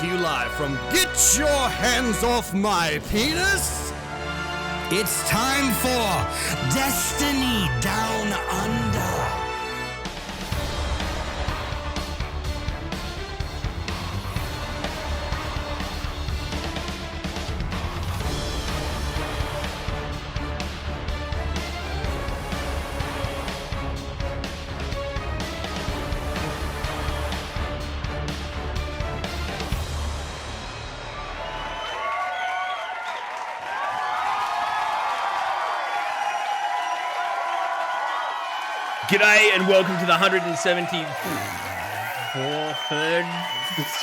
to you live from Get Your Hands Off My Penis. It's time for Destiny Down Under. G'day and welcome to the 174th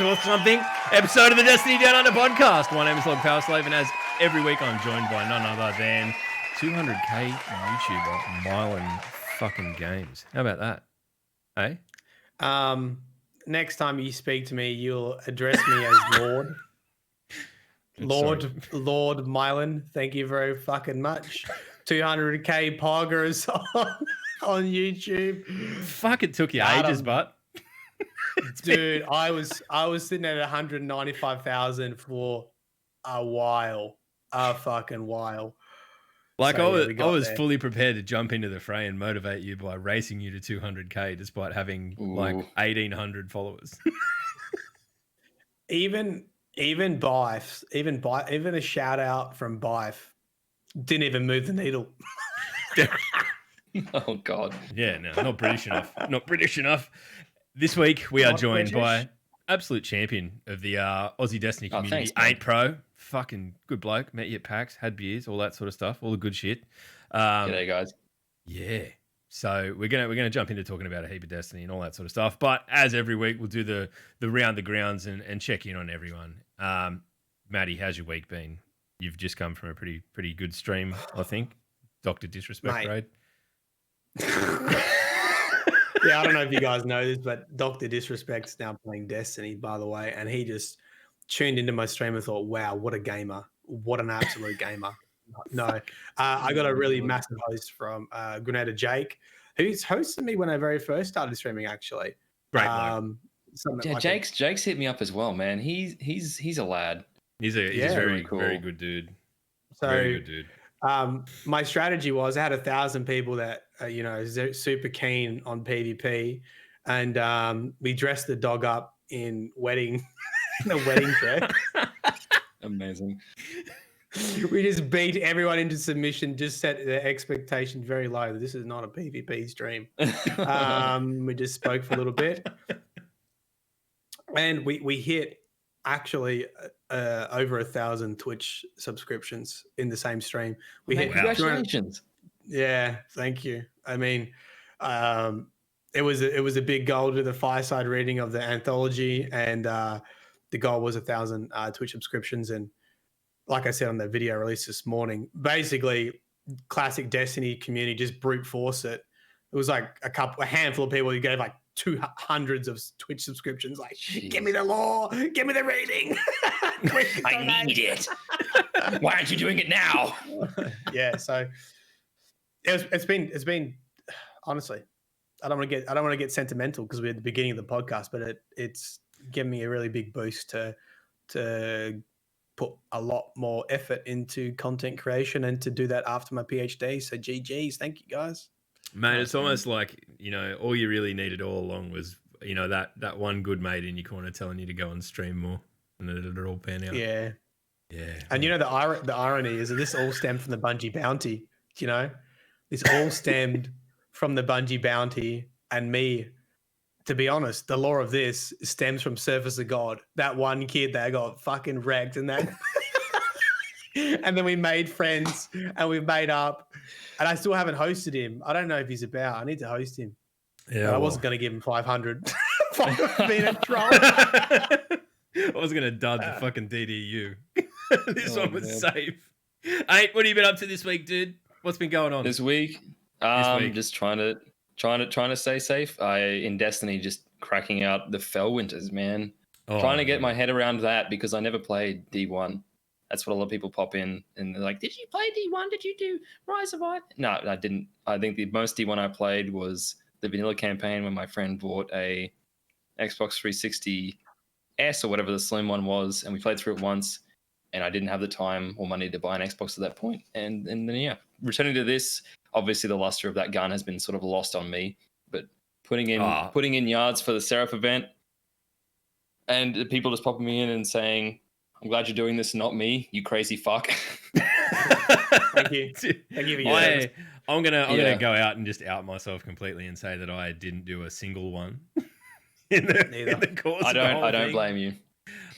or something episode of the Destiny Down Under podcast. My name is Log Powerslave, and as every week I'm joined by none other than 200k YouTuber Mylan fucking Games. How about that? Hey? Next time you speak to me, you'll address me as Lord. Lord Mylan. Thank you very fucking much. 200k poggers on YouTube. Fuck, it took you ages, but dude, I was sitting at 195,000 for a fucking while. Like, so, I was fully prepared to jump into the fray and motivate you by racing you to 200k despite having like 1,800 followers. even Bife, even a shout out from Bife didn't even move the needle. Oh God! Yeah, no, not British enough. Not British enough. This week we are joined by absolute champion of the Aussie Destiny community, AintPro. Fucking good bloke. Met you at PAX, had beers, all that sort of stuff, all the good shit. G'day, guys. Yeah. So we're gonna jump into talking about a heap of Destiny and all that sort of stuff. But as every week, we'll do the round the grounds and check in on everyone. Maddie, how's your week been? You've just come from a pretty good stream, I think. Dr. Disrespect Raid. Yeah, I don't know if you guys know this, but Dr. Disrespect's now playing Destiny, by the way, and he just tuned into my stream and thought, wow, what a gamer. What an absolute gamer. No, I got a really massive host from Grenada Jake, who's hosted me when I very first started streaming, actually. Great yeah, Jake's hit me up as well, man. He's a lad. He's a very cool. Very good dude. So, very good dude. My strategy was I had 1,000 people that super keen on PvP, and we dressed the dog up in a wedding dress. Amazing. We just beat everyone into submission, just set their expectations very low. This is not a PvP stream. We just spoke for a little bit, and we hit actually over 1,000 Twitch subscriptions in the same stream. We hit congratulations. Yeah, thank you. I mean, it was a big goal to the fireside reading of the anthology, and the goal was 1,000 Twitch subscriptions. And like I said on the video release this morning, basically, classic Destiny community just brute force it. It was like a handful of people who gave like 200s of Twitch subscriptions. Like, jeez. Give me the lore, give me the rating. I need it. Why aren't you doing it now? Yeah, so it's been honestly, I don't want to get sentimental because we're at the beginning of the podcast, but it's given me a really big boost to put a lot more effort into content creation and to do that after my PhD. So GGs, thank you guys. Mate, it's almost like, all you really needed all along was, that one good mate in your corner telling you to go and stream more, and then it'll all pan out. Yeah. Yeah. And the irony is that this all stemmed from the Bungie bounty, This all stemmed from the Bungie bounty, and me, to be honest, the lore of this stems from Surface of God. That one kid that got fucking wrecked, and then we made friends and we made up, and I still haven't hosted him. I don't know if he's about. I need to host him. Yeah, but I wasn't going to give him 500 for being a troll. I was going to dud the fucking DDU. This one was safe. Hey, what have you been up to this week, dude? What's been going on this week? Just trying to stay safe. In Destiny, just cracking out the Felwinters, man. Trying to get my head around that because I never played D1. That's what a lot of people pop in and they're like, did you play D1? Did you do Rise of Iron? No, I didn't. I think the most D1 I played was the vanilla campaign when my friend bought a Xbox 360 S or whatever the slim one was, and we played through it once, and I didn't have the time or money to buy an Xbox at that point. And then yeah, returning to this, obviously the luster of that gun has been sort of lost on me. But putting in yards for the Seraph event, and people just popping me in and saying, "I'm glad you're doing this, not me, you crazy fuck." Thank you. Thank you for your service. I'm gonna go out and just out myself completely and say that I didn't do a single one in the course. I don't blame you.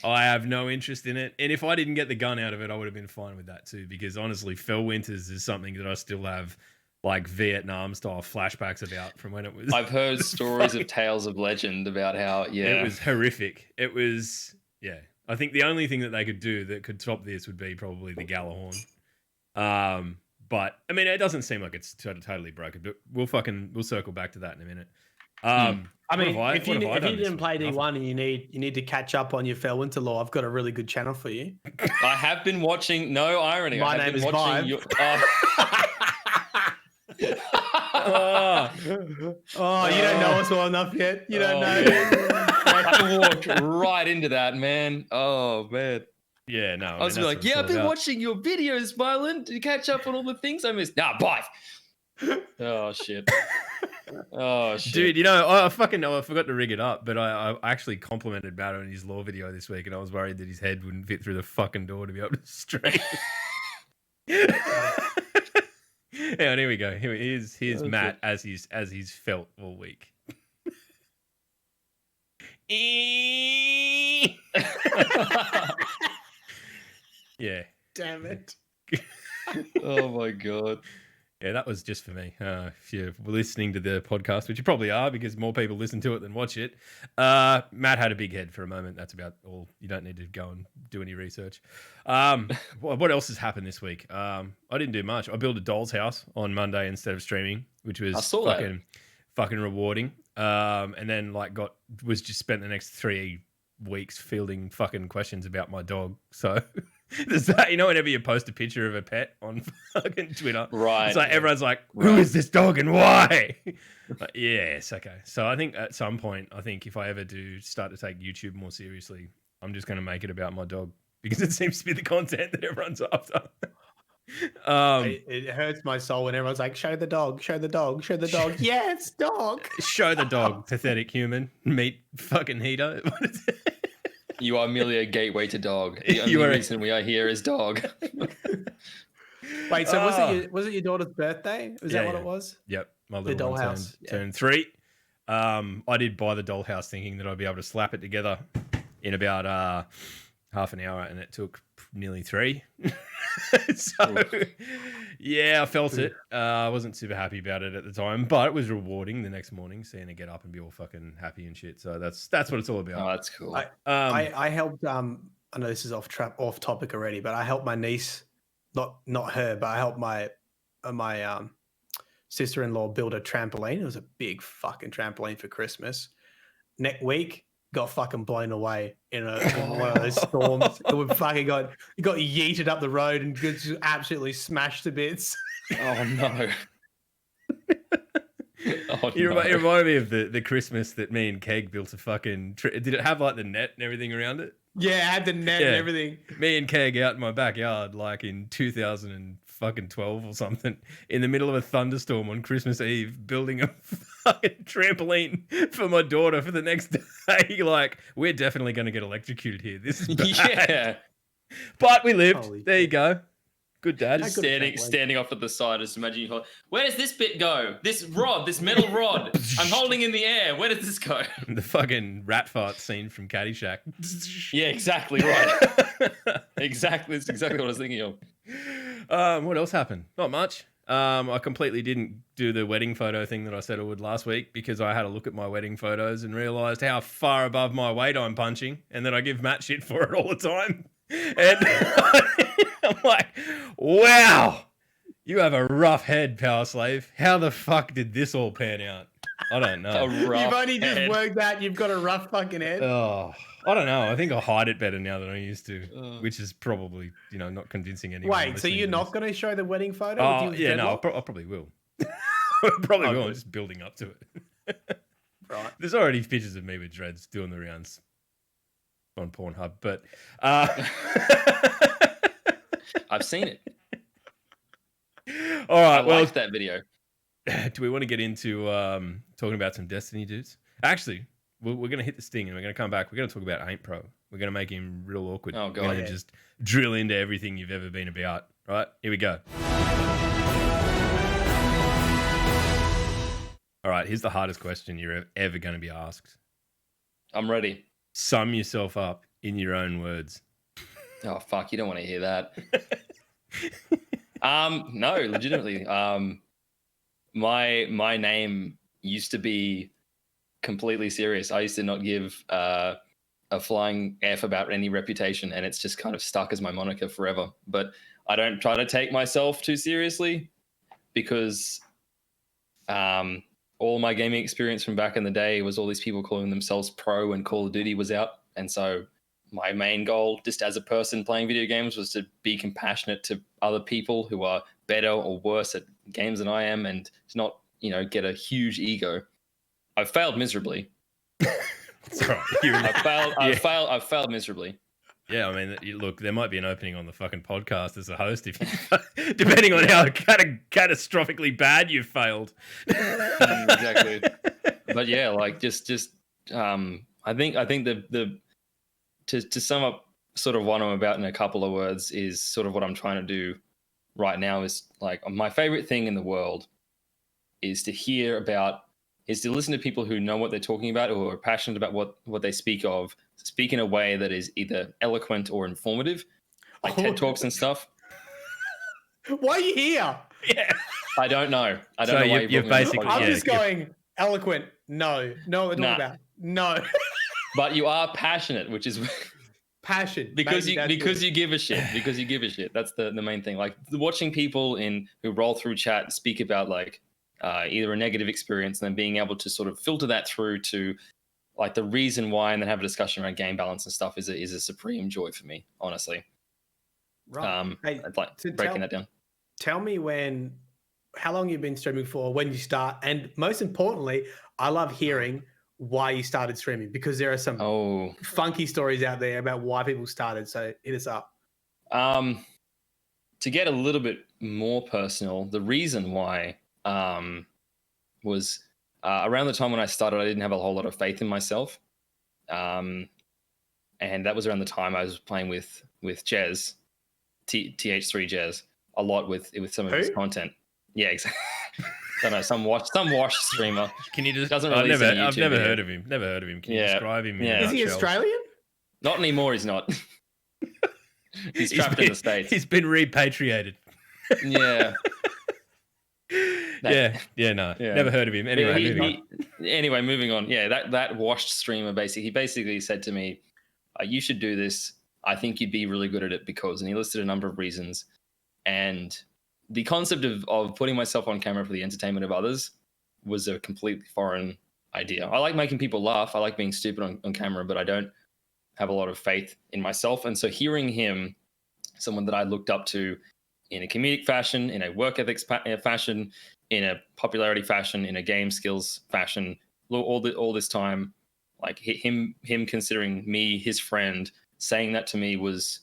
I have no interest in it, and if I didn't get the gun out of it, I would have been fine with that too. Because honestly, Felwinters is something that I still have like Vietnam style flashbacks about from when it was. I've heard stories of tales of legend about how it was horrific. It was I think the only thing that they could do that could top this would be probably the Galahorn. But I mean, it doesn't seem like it's totally broken. But we'll circle back to that in a minute. I mean, if you didn't play D1 and you need to catch up on your Felwinter lore, I've got a really good channel for you. I have been watching. No irony. My name is Vibe. You don't know us well enough yet. You don't know. I walked right into that, man. Oh man. Yeah, no. I was like, I've been watching your videos, Mylan, to catch up on all the things I missed. Nah, bye. Oh shit. Oh shit. Dude, you know, I forgot to rig it up, but I actually complimented Batto in his lore video this week, and I was worried that his head wouldn't fit through the fucking door to be able to stream. Yeah, here we go. Here's Matt as he's felt all week. Yeah. Damn it. Oh my god. Yeah, that was just for me. If you're listening to the podcast, which you probably are because more people listen to it than watch it, Matt had a big head for a moment. That's about all. You don't need to go and do any research. What else has happened this week? I didn't do much. I built a doll's house on Monday instead of streaming, which was fucking rewarding. And then was just spent the next 3 weeks fielding fucking questions about my dog. So there's that, whenever you post a picture of a pet on fucking Twitter, right? It's like everyone's like, "Who is this dog and why?" Like, yes, okay. So I think at some point, if I ever do start to take YouTube more seriously, I'm just going to make it about my dog because it seems to be the content that everyone's after. It hurts my soul when everyone's like, "Show the dog, show the dog, show the dog." Yes, dog. Show the dog, pathetic human. Meet fucking heater. You are merely a gateway to dog. The only reason we are here is dog. Wait, so was it your daughter's birthday? Was that what it was? Yep. My little one turned 3. I did buy the dollhouse thinking that I'd be able to slap it together in about half an hour, and it took nearly 3. So yeah, I felt it. I wasn't super happy about it at the time, but it was rewarding the next morning seeing her get up and be all fucking happy and shit. So that's what it's all about. Oh, that's cool. I helped. I know this is off topic already, but I helped my niece, not her, but I helped my sister-in-law build a trampoline. It was a big fucking trampoline for Christmas. Next week, got fucking blown away in one of those storms. It got yeeted up the road and just absolutely smashed to bits. Oh no. It reminded me of the Christmas that me and Keg built a fucking... Did it have like the net and everything around it? Yeah, it had the net and everything. Me and Keg out in my backyard like in 2012 or something in the middle of a thunderstorm on Christmas Eve building a fucking trampoline for my daughter for the next day. Like, we're definitely going to get electrocuted here. This is bad. Yeah. But we lived. There you go. Good dad. Standing off at the side, just imagine you. Where does this bit go? This metal rod. I'm holding in the air. Where does this go? The fucking rat fart scene from Caddyshack. Yeah, exactly right. Exactly. That's exactly what I was thinking of. What else happened? Not much. I completely didn't do the wedding photo thing that I said I would last week because I had a look at my wedding photos and realised how far above my weight I'm punching and that I give Matt shit for it all the time. And I'm like, wow, you have a rough head, Power Slave. How the fuck did this all pan out? I don't know. You've only just worked out you've got a rough fucking head. Oh, I don't know. I think I hide it better now than I used to, which is probably, not convincing anyone. Wait, so you're not going to show the wedding photo? Oh, yeah, no, I probably will. I probably will. I'm just building up to it. Right. There's already pictures of me with dreads doing the rounds. on Pornhub, but I've seen it. All right, I liked that video. Do we want to get into talking about some Destiny dudes? Actually, we're going to hit the sting and we're going to come back. We're going to talk about AintPro. We're going to make him real awkward. Oh, God. We're going to just drill into everything you've ever been about. Right? Here we go. All right, here's the hardest question you're ever going to be asked. I'm ready. Sum yourself up in your own words. Oh, fuck. You don't want to hear that. No, legitimately. My name used to be completely serious. I used to not give a flying F about any reputation, and it's just kind of stuck as my moniker forever. But I don't try to take myself too seriously because all my gaming experience from back in the day was all these people calling themselves pro when Call of Duty was out. And so my main goal, just as a person playing video games, was to be compassionate to other people who are better or worse at games than I am, and to not, get a huge ego. I've failed miserably. That's all right. I've failed miserably. Yeah, I mean, look, there might be an opening on the fucking podcast as a host if you, depending on how catastrophically bad you've failed. Exactly. But yeah, like just I think to sum up sort of what I'm about in a couple of words is sort of what I'm trying to do right now is like my favorite thing in the world is to listen to people who know what they're talking about or are passionate about what they speak in a way that is either eloquent or informative, like TED Talks and stuff. Why are you here? Yeah. I don't know. I don't know why you're basically. I'm just going eloquent. No, what we're talking about. No. But you are passionate, which is passion because you give a shit. Because you give a shit. That's the main thing. Like watching people who roll through chat speak about like either a negative experience and then being able to sort of filter that through to like the reason why, and then have a discussion around game balance and stuff is a supreme joy for me, honestly. Right. I'd like breaking that down. Tell me how long you've been streaming for, when you start, and most importantly, I love hearing why you started streaming, because there are some funky stories out there about why people started. So hit us up. To get a little bit more personal, the reason why was around the time when I started, I didn't have a whole lot of faith in myself. And that was around the time I was playing with Jez, TH3 Jez, a lot with some of his content. Yeah, exactly. Don't know, some wash streamer. Can you just? Doesn't I've release never video. heard of him. Never heard of him. Can you describe him? Yeah. Is he Australian? Not anymore. He's not. He's trapped in the States. He's been repatriated. Yeah. No. Never heard of him. Anyway, moving on. Yeah, that washed streamer he basically said to me, "You should do this. I think you'd be really good at it because," and he listed a number of reasons. And the concept of putting myself on camera for the entertainment of others was a completely foreign idea. I like making people laugh. I like being stupid on camera, but I don't have a lot of faith in myself. And so hearing him, someone that I looked up to in a comedic fashion, in a work ethics fashion, in a popularity fashion, in a game skills fashion, all this time, like him considering me his friend, saying that to me was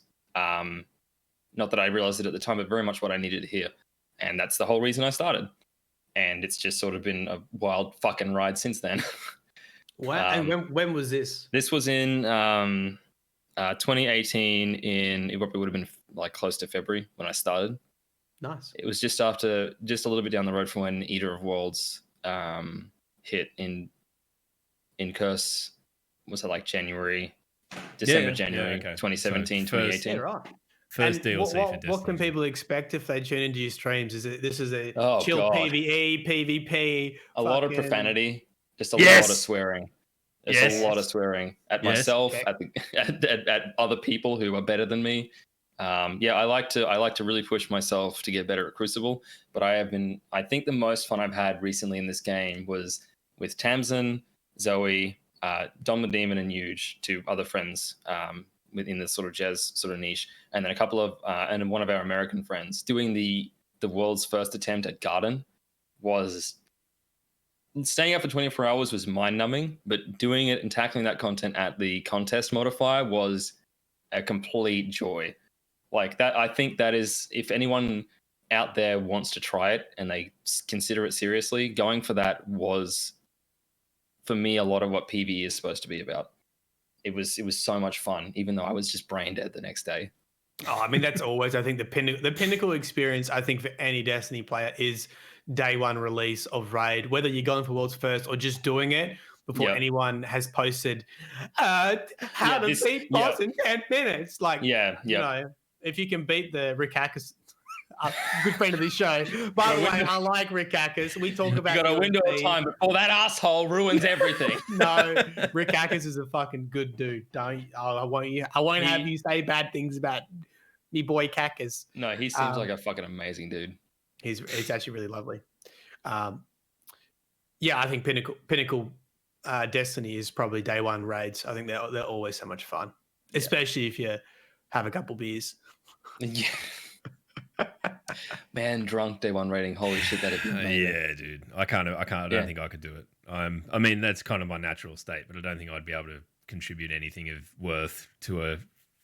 not that I realized it at the time, but very much what I needed to hear. And that's the whole reason I started. And it's just sort of been a wild fucking ride since then. Wow. And when was this? This was in 2018 it probably would have been like close to February when I started. Nice. It was just a little bit down the road from when Eater of Worlds hit in Curse. Was it like January, 2017, 2018? Yeah, right. First DLC for Destiny. What can people expect if they tune into your streams? This is a chill God. PvE, PvP? A lot of profanity, just a lot of swearing. There's a lot of swearing at myself, at other people who are better than me. I like to really push myself to get better at Crucible. But I think the most fun I've had recently in this game was with Tamsin, Zoe, Dom the Demon, and Huge, two other friends within the sort of jazz sort of niche, and then a couple of and one of our American friends doing the world's first attempt at Garden was staying up for 24 hours was mind numbing, but doing it and tackling that content at the contest modifier was a complete joy. Like that, I think that is, if anyone out there wants to try it and they consider it seriously, going for that was, for me, a lot of what PvE is supposed to be about. It was so much fun, even though I was just brain dead the next day. Oh, I mean, that's always, I think, the pinnacle experience, I think, for any Destiny player is day one release of Raid, whether you're going for World's First or just doing it before anyone has posted how to beat boss in 10 minutes. Like, you know, if you can beat the Rick Hackers, good friend of this show. By the way, I like Rick Hackers. We talk about you got a window of time before that asshole ruins everything. No, Rick Hackers is a fucking good dude. I won't have you say bad things about me boy Hackers. No, he seems like a fucking amazing dude. He's actually really lovely. Yeah, I think Pinnacle Destiny is probably day one raids. I think they're always so much fun, especially if you have a couple beers. Yeah. Man, drunk day one rating. Holy shit, that'd be amazing. Yeah, dude. I don't think I could do it. I mean, that's kind of my natural state, but I don't think I'd be able to contribute anything of worth to a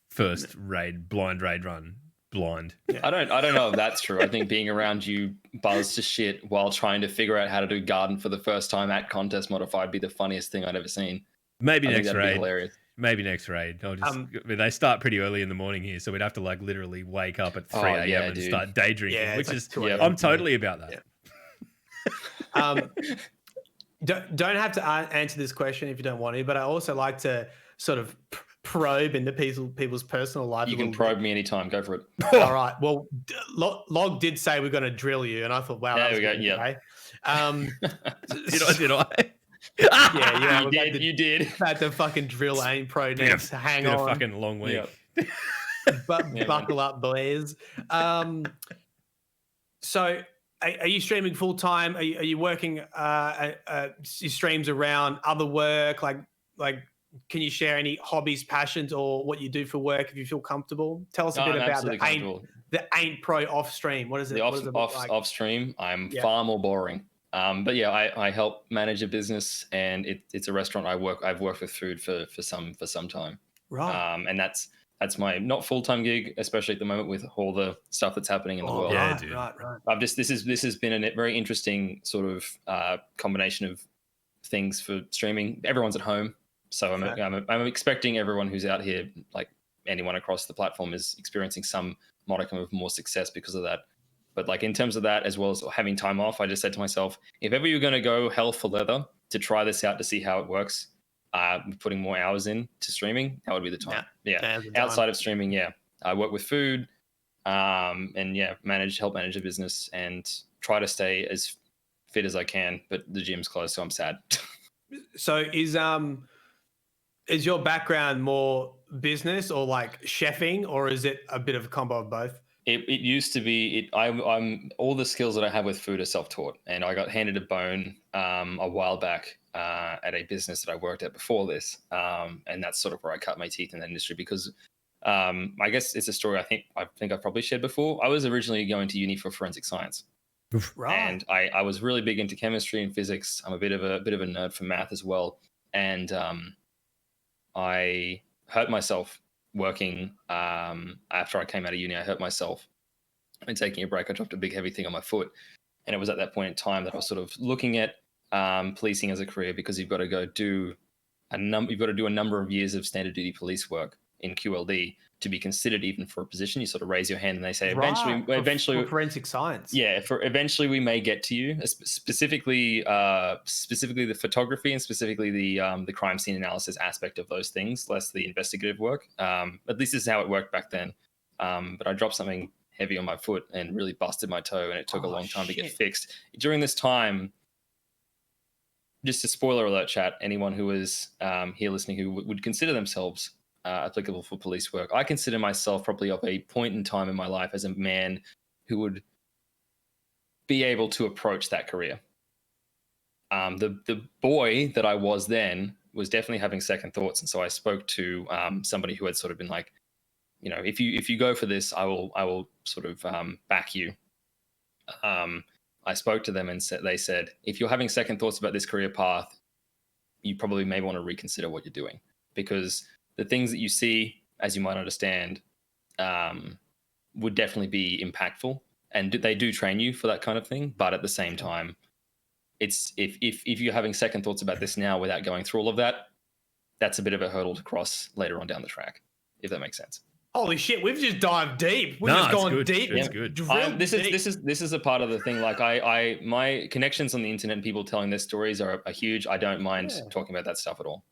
first blind raid run. Blind. Yeah. I don't know if that's true. I think being around you buzzed to shit while trying to figure out how to do garden for the first time at contest modified would be the funniest thing I'd ever seen. Maybe next raid. Hilarious. Maybe next raid. I'll just. They start pretty early in the morning here, so we'd have to like literally wake up at 3 a.m. and start day drinking, which is. I'm totally about that. Yeah. Don't have to answer this question if you don't want to, but I also like to sort of probe into people's personal life. You can probe me anytime. Go for it. All right. Well, Log did say we're going to drill you, and I thought, wow, there we go. Yeah. Did I? Yeah, you did. Had to fucking drill AintPro next. Hang on. A fucking long week. But buckle up, boys. So, are you streaming full time? Are you working your streams around other work? Like, can you share any hobbies, passions, or what you do for work if you feel comfortable? Tell us a bit about the AintPro off stream. What is it? Off stream, I'm far more boring. But yeah, I help manage a business, and it's a restaurant. I've worked with food for some time. Right. And that's my not full-time gig, especially at the moment with all the stuff that's happening in the world. Yeah, dude. Right. This has been a very interesting sort of combination of things for streaming. Everyone's at home, so I'm expecting everyone who's out here, like anyone across the platform, is experiencing some modicum of more success because of that. But like in terms of that, as well as having time off, I just said to myself, if ever you're going to go hell for leather to try this out to see how it works, putting more hours in to streaming, that would be the time. Outside of streaming, I work with food, and help manage a business and try to stay as fit as I can. But the gym's closed, so I'm sad. So is your background more business or like chefing, or is it a bit of a combo of both? It used to be. I'm all the skills that I have with food are self-taught, and I got handed a bone a while back at a business that I worked at before this, and that's sort of where I cut my teeth in that industry because I guess it's a story I think I've probably shared before. I was originally going to uni for forensic science, right? And I was really big into chemistry and physics. I'm a bit of a nerd for math as well, and I hurt myself working after I came out of uni. I hurt myself and taking a break. I dropped a big heavy thing on my foot, and it was at that point in time that I was sort of looking at policing as a career, because you've got to do a number of years of standard duty police work in QLD to be considered even for a position. You sort of raise your hand and they say eventually for forensic science. Yeah, eventually we may get to you. Specifically the photography and specifically the crime scene analysis aspect of those things, less the investigative work. At least this is how it worked back then. But I dropped something heavy on my foot and really busted my toe, and it took a long time to get fixed. During this time, just a spoiler alert, chat, anyone who is here listening who would consider themselves applicable for police work, I consider myself probably of a point in time in my life as a man who would be able to approach that career. The boy that I was then was definitely having second thoughts, and so I spoke to somebody who had sort of been like, you know, if you go for this, I will sort of back you. I spoke to them and they said, if you're having second thoughts about this career path, you probably may want to reconsider what you're doing, because the things that you see, as you might understand, would definitely be impactful, and they do train you for that kind of thing. But at the same time, it's if you're having second thoughts about this now without going through all of that, that's a bit of a hurdle to cross later on down the track, if that makes sense. Holy shit, we've just dived deep. We've just gone good. deep. It's good. This is a part of the thing. Like my connections on the internet and people telling their stories are huge. I don't mind talking about that stuff at all.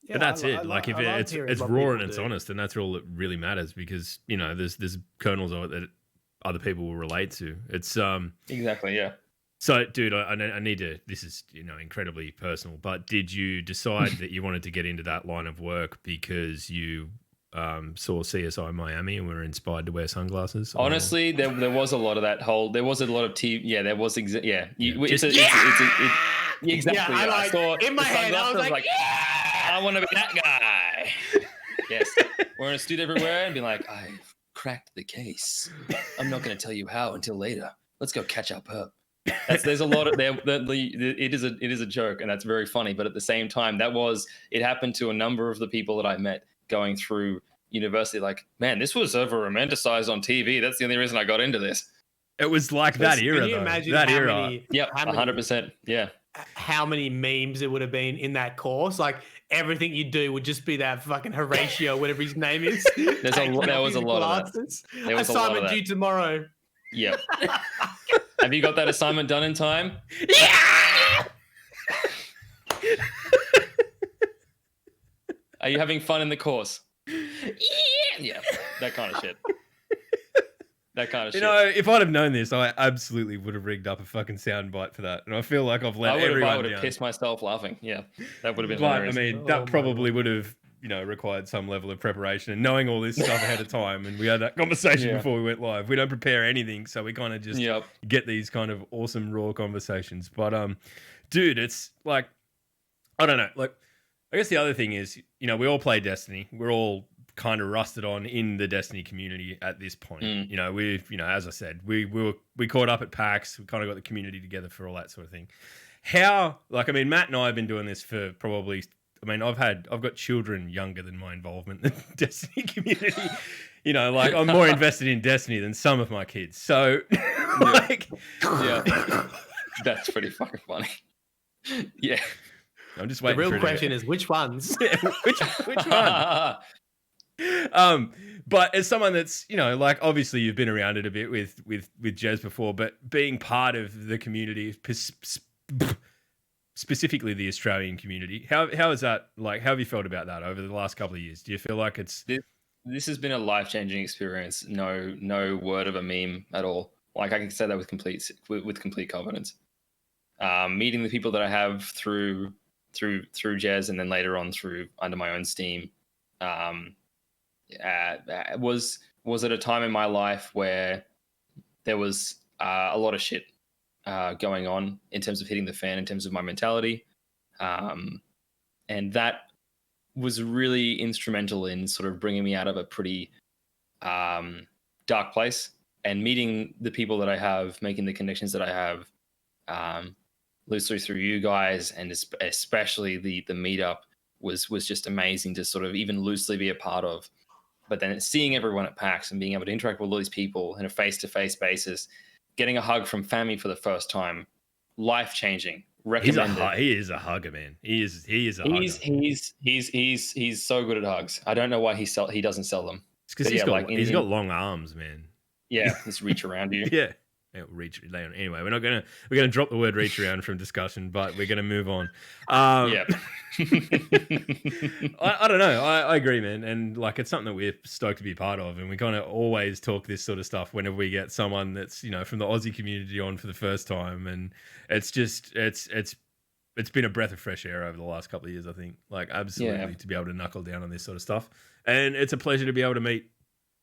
Yeah, but that's it. Like if it's raw and it's honest, and that's all that really matters, because there's kernels of it that other people will relate to. It's exactly, yeah. So, dude, I need to. This is incredibly personal, but did you decide that you wanted to get into that line of work because you saw CSI Miami and were inspired to wear sunglasses? Honestly, there was a lot of that whole. There was a lot of TV. Yeah, there was. Exactly. Exactly. Yeah, I saw in my head. I was like, I want to be that guy. Yes, wearing a suit everywhere and be like, I've cracked the case. I'm not going to tell you how until later. Let's go catch our perp. There's a lot of there. It is a joke, and that's very funny. But at the same time, it happened to a number of the people that I met going through university. Like, man, this was over romanticized on TV. That's the only reason I got into this. It was like that era. Can you imagine that how era? Many, yep, 100%. Yeah. How many memes it would have been in that course? Like everything you do would just be that fucking Horatio, whatever his name is. There was a lot of that. Assignment due tomorrow. Yep. Have you got that assignment done in time? Yeah. Are you having fun in the course? Yeah. That kind of shit. If I'd have known this, I absolutely would have rigged up a fucking soundbite for that. And I feel like I've let everyone down. I would have pissed myself laughing. Yeah. That would have been hilarious. I mean, that probably would have, required some level of preparation and knowing all this stuff ahead of time. And we had that conversation before we went live. We don't prepare anything, so we kind of just get these kind of awesome raw conversations. But dude, it's like, I don't know. Like, I guess the other thing is, we all play Destiny. We're all kind of rusted on in the Destiny community at this point. We've, as I said, we caught up at PAX. We kind of got the community together for all that sort of thing. Matt and I have been doing this for probably. I've got children younger than my involvement in the Destiny community. I'm more invested in Destiny than some of my kids. So, that's pretty fucking funny. Yeah, I'm just waiting. The real question is which ones? which one? But as someone that's obviously you've been around it a bit with Jez before, but being part of the community. Specifically the Australian community. How is that like? How have you felt about that over the last couple of years? Do you feel like this has been a life-changing experience? No word of a meme at all. Like I can say that with complete confidence. Meeting the people that I have through Jez and then later on through under my own steam, was at a time in my life where there was a lot of shit going on in terms of hitting the fan, in terms of my mentality. And that was really instrumental in sort of bringing me out of a pretty dark place, and meeting the people that I have, making the connections that I have loosely through you guys, and especially the meetup was just amazing to sort of even loosely be a part of. But then seeing everyone at PAX and being able to interact with all these people in a face-to-face basis, getting a hug from Fami for the first time, life-changing. Recommended. He is a hugger, man. He is a hugger. He's so good at hugs. I don't know why he doesn't sell them. It's because he's got long arms, man. Yeah, just reach around you. Yeah. Reach anyway. We're gonna drop the word reach around from discussion, but we're gonna move on. Yeah. I don't know. I agree, man, and like it's something that we're stoked to be part of, and we kind of always talk this sort of stuff whenever we get someone that's from the Aussie community on for the first time, and it's been a breath of fresh air over the last couple of years. I think absolutely to be able to knuckle down on this sort of stuff, and it's a pleasure to be able to meet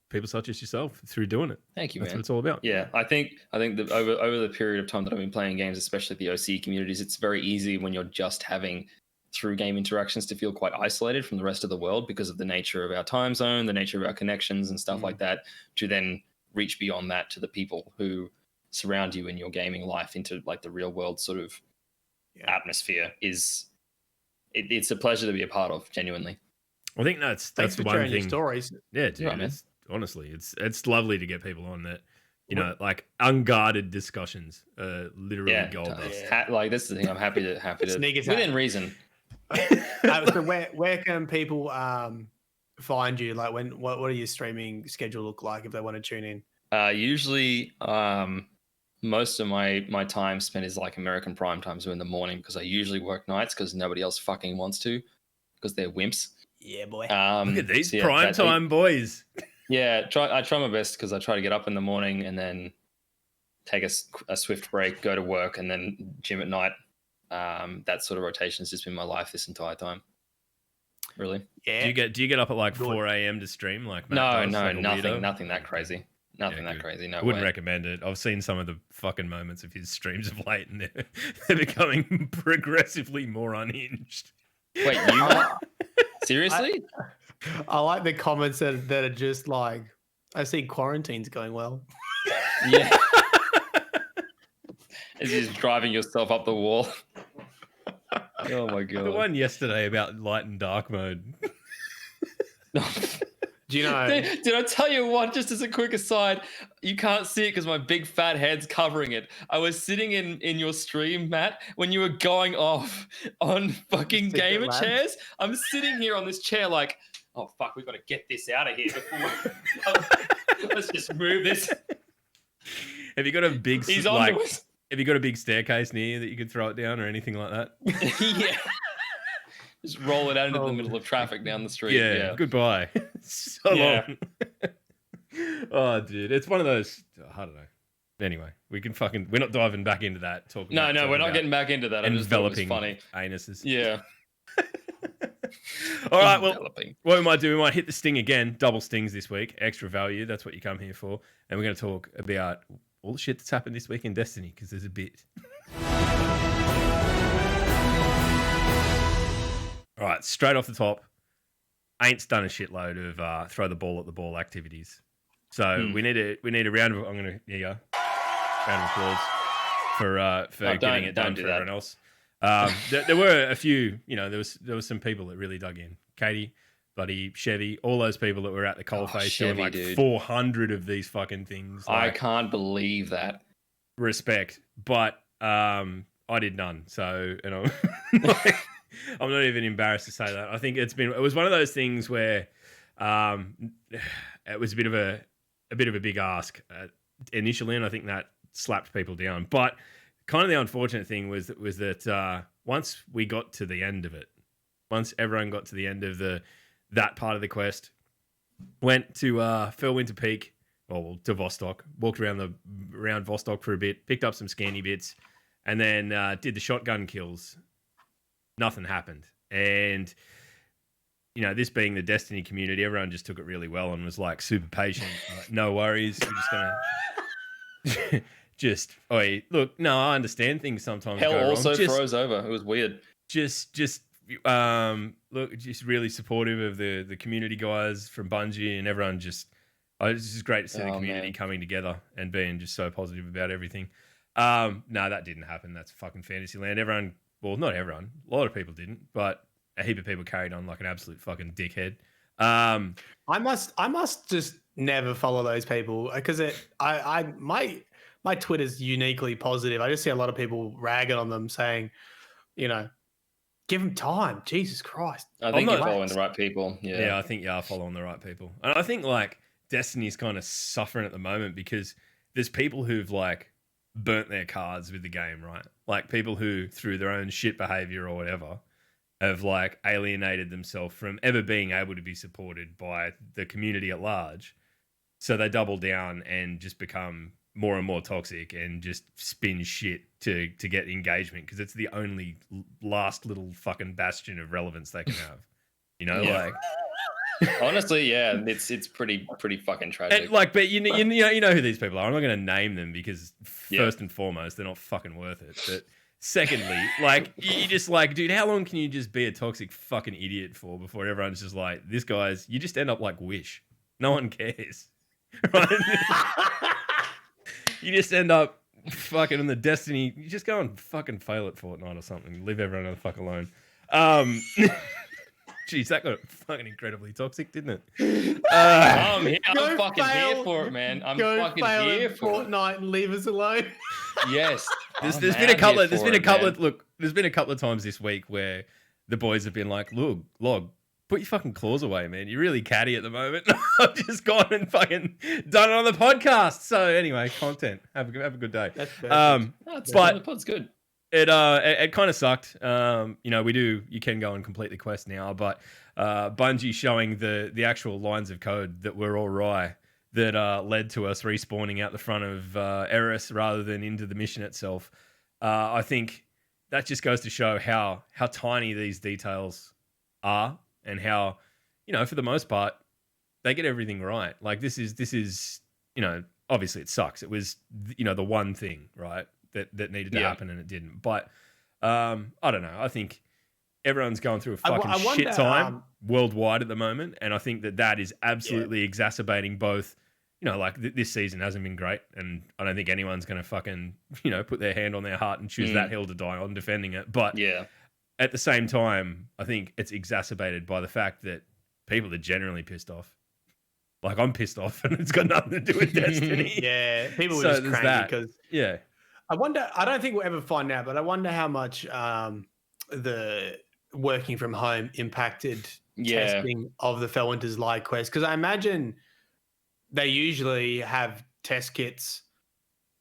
people such as yourself through doing it. Thank you, That's man. what it's all about. Yeah, I think that over the period of time that I've been playing games, especially the OC communities, it's very easy when you're just having through game interactions to feel quite isolated from the rest of the world because of the nature of our time zone, the nature of our connections and stuff like that, to then reach beyond that to the people who surround you in your gaming life into like the real world sort of atmosphere it's a pleasure to be a part of, genuinely. I think that's the one thing. Your stories. Yeah, dude. Yeah, it's honestly, it's lovely to get people on that. Like unguarded discussions, literally gold dust. Like this is the thing. I'm happy to within reason. So where can people find you? Like what are your streaming schedule look like if they want to tune in? Usually, most of my time spent is like American prime time, so in the morning, because I usually work nights because nobody else fucking wants to, because they're wimps. Yeah, boy. Look at these prime time boys. Yeah, I try my best because I try to get up in the morning and then take a swift break, go to work, and then gym at night. That sort of rotation has just been my life this entire time. Really? Yeah. Do you get up at like 4 a.m. to stream? Like no, nothing that crazy. Nothing that crazy. No, wouldn't recommend it. I've seen some of the fucking moments of his streams of late, and they're becoming progressively more unhinged. Wait, you are? Seriously? I like the comments that are just like, I see quarantine's going well. Yeah. As you're driving yourself up the wall. Oh my god. The one yesterday about light and dark mode. Do you know? Did I tell you what? Just as a quick aside, you can't see it because my big fat head's covering it. I was sitting in your stream, Matt, when you were going off on fucking gamer chairs. I'm sitting here on this chair like, oh fuck, we've got to get this out of here before. Let's just move this. Have you got a big Have you got a big staircase near you that you could throw it down or anything like that? Yeah. Just roll it out into the middle of traffic down the street. Yeah. Goodbye. So long. Oh, dude. It's one of those, I don't know. Anyway, we're not diving back into that. No, we're not getting back into that. I just thought it was funny. Anuses. Yeah. All right, well, what we might do, we might hit the sting again. Double stings this week. Extra value. That's what you come here for. And we're going to talk about all the shit that's happened this week in Destiny, because there's a bit. All right, straight off the top, Aint's done a shitload of throw the ball at the ball activities. So we need a round of round of applause for getting it done for everyone else. There were a few, there was some people that really dug in. Katie, bloody Chevy, all those people that were at the coalface doing like 400 of these fucking things. I can't believe that. Respect, but I did none. So, I'm not even embarrassed to say that. I think it was one of those things where it was a bit of a big ask initially, and I think that slapped people down. But kind of the unfortunate thing was that once we got to the end of it, once everyone got to the end of that part of the quest, went to Felwinter Peak, or to Vostok, walked around Vostok for a bit, picked up some scanny bits, and then did the shotgun kills. Nothing happened. And, this being the Destiny community, everyone just took it really well and was like super patient. Like, no worries. We're just going to look, no, I understand things sometimes. Hell also froze over. It was weird. Just really supportive of the community guys from Bungie and everyone it's just great to see the community coming together and being just so positive about everything. No, that didn't happen. That's fucking Fantasyland. Everyone, well, not everyone, a lot of people didn't, but a heap of people carried on like an absolute fucking dickhead. I must just never follow those people because my Twitter's uniquely positive. I just see a lot of people ragging on them saying, give them time. Jesus Christ. I think you're following the right people. Yeah, I think you are following the right people. And I think like Destiny's kind of suffering at the moment because there's people who've like burnt their cards with the game, right? Like people who, through their own shit behavior or whatever, have like alienated themselves from ever being able to be supported by the community at large. So they double down and just become more and more toxic and just spin shit to get engagement because it's the only last little fucking bastion of relevance they can have. Like honestly, yeah, it's pretty fucking tragic. And like, but you know who these people are. I'm not going to name them because first and foremost, they're not fucking worth it. But secondly, like you just like, dude, how long can you just be a toxic fucking idiot for before everyone's just like, this guy's? You just end up like Wish. No one cares, right? You just end up fucking on the Destiny, you just go and fucking fail at Fortnite or something. Leave everyone the fuck alone. Jeez, that got fucking incredibly toxic, didn't it? I'm fucking here for it, man. I'm fucking here for Fortnite and leave us alone. Yes. There's been a couple of times this week where the boys have been like, look, Log, put your fucking claws away, man. You're really catty at the moment. I've just gone and fucking done it on the podcast. So anyway, content. Have a good day. That's but the pod's good. It kind of sucked. You can go and complete the quest now, but Bungie showing the actual lines of code that were all right that led to us respawning out the front of Eris rather than into the mission itself. I think that just goes to show how tiny these details are and how, for the most part, they get everything right. Like this is obviously it sucks. It was, the one thing, right, that needed to happen and it didn't. But I don't know. I think everyone's going through a fucking shit time worldwide at the moment. And I think that is absolutely exacerbating both, this season hasn't been great. And I don't think anyone's going to fucking, put their hand on their heart and choose that hill to die on defending it. But at the same time, I think it's exacerbated by the fact that people are generally pissed off. Like I'm pissed off and it's got nothing to do with Destiny. People were just cranky because I wonder, I don't think we'll ever find out, but I wonder how much the working from home impacted testing of the Felwinters live quest. Because I imagine they usually have test kits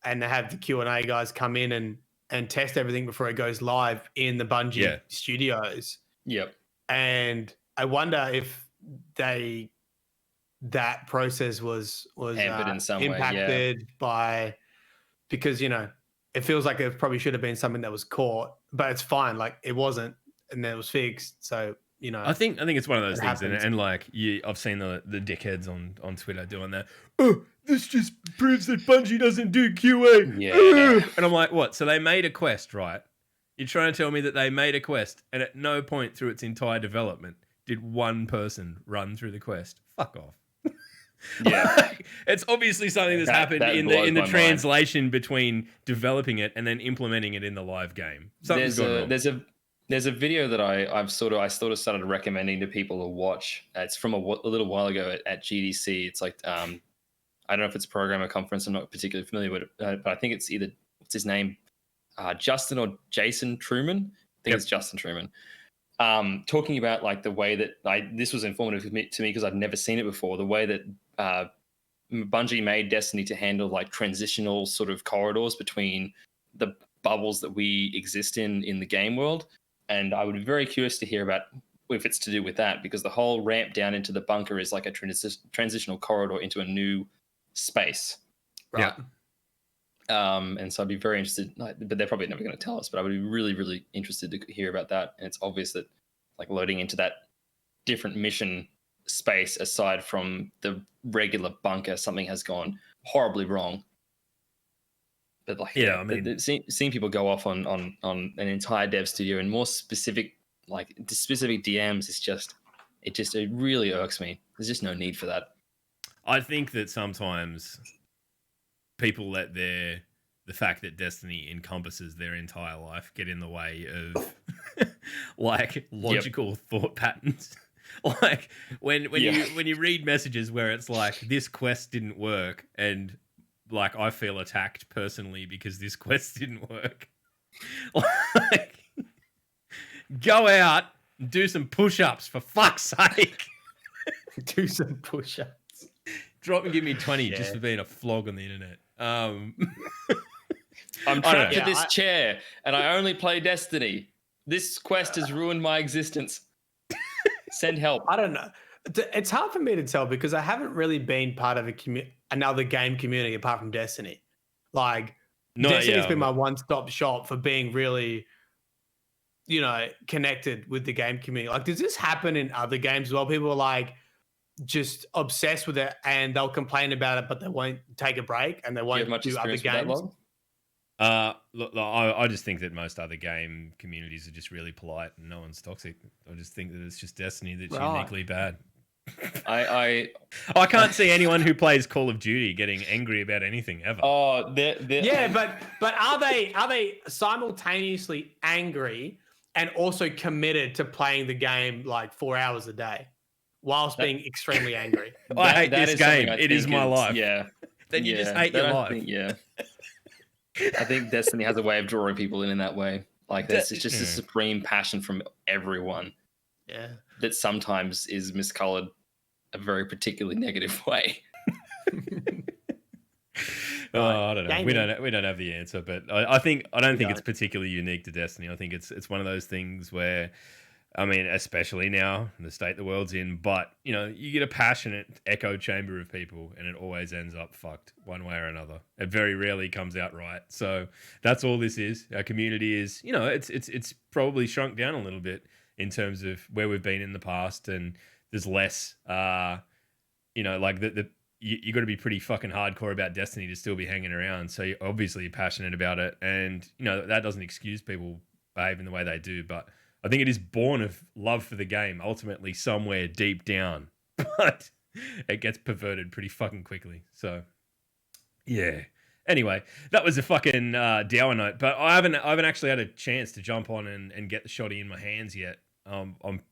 and they have the Q&A guys come in and test everything before it goes live in the Bungie studios. Yep. And I wonder if that process was hampered in some impacted by, because, it feels like it probably should have been something that was caught, but it's fine. Like it wasn't, and then it was fixed. So, I think it's one of those things, and I've seen the dickheads on Twitter doing that. Oh, this just proves that Bungie doesn't do QA. Yeah. And I'm like, what? So they made a quest, right? You're trying to tell me that they made a quest, and at no point through its entire development did one person run through the quest. Fuck off. Yeah, it's obviously something that's happened in the translation between developing it and then implementing it in the live game. There's a video that I sort of started recommending to people to watch. It's from a little while ago at GDC. It's like I don't know if it's a programmer conference. I'm not particularly familiar with it, but I think it's either what's his name, Justin or Jason Truman. I think it's Justin Truman. Talking about like the way that this was informative to me because I'd never seen it before. The way that Bungie made Destiny to handle like transitional sort of corridors between the bubbles that we exist in the game world. And I would be very curious to hear about if it's to do with that, because the whole ramp down into the bunker is like a transitional corridor into a new space. Right. And so I'd be very interested, but they're probably never going to tell us, but I would be really, really interested to hear about that. And it's obvious that like loading into that different mission space aside from the regular bunker, something has gone horribly wrong. But like, seeing people go off on an entire dev studio and more specific DMs it really irks me. There's just no need for that. I think that sometimes people let the fact that Destiny encompasses their entire life get in the way of like logical thought patterns. Like when you read messages where it's like this quest didn't work and like I feel attacked personally because this quest didn't work. Like go out and do some push-ups for fuck's sake. Do some push-ups. Drop and give me 20 just for being a flog on the internet. I'm trapped to this chair and I only play Destiny. This quest has ruined my existence. Send help. I don't know. It's hard for me to tell because I haven't really been part of another game community apart from Destiny. Like Destiny's been my one-stop shop for being really, connected with the game community. Like, does this happen in other games as well? People are like just obsessed with it and they'll complain about it, but they won't take a break and they won't do other games. Look, I just think that most other game communities are just really polite and no one's toxic. I just think that it's just Destiny that's uniquely bad. I can't see anyone who plays Call of Duty getting angry about anything ever. Oh, yeah, but are they simultaneously angry and also committed to playing the game like 4 hours a day whilst being extremely angry? I hate this game. It is my life. Yeah. Then you just hate your life. I think Destiny has a way of drawing people in that way. Like there's just a supreme passion from everyone. Yeah. That sometimes is miscolored a very particularly negative way. I don't know. We don't have the answer, but I don't think it's particularly unique to Destiny. I think it's one of those things where, I mean, especially now in the state the world's in, but you know, you get a passionate echo chamber of people, and it always ends up fucked one way or another. It very rarely comes out right. So that's all this is. Our community is, you know, it's probably shrunk down a little bit in terms of where we've been in the past, and there's less, you know, like you got to be pretty fucking hardcore about Destiny to still be hanging around. So you're obviously passionate about it, and you know that doesn't excuse people behaving the way they do. But I think it is born of love for the game, ultimately somewhere deep down, but it gets perverted pretty fucking quickly. So yeah. Anyway, that was a fucking dour note, but I haven't actually had a chance to jump on and get the shotty in my hands yet. I'm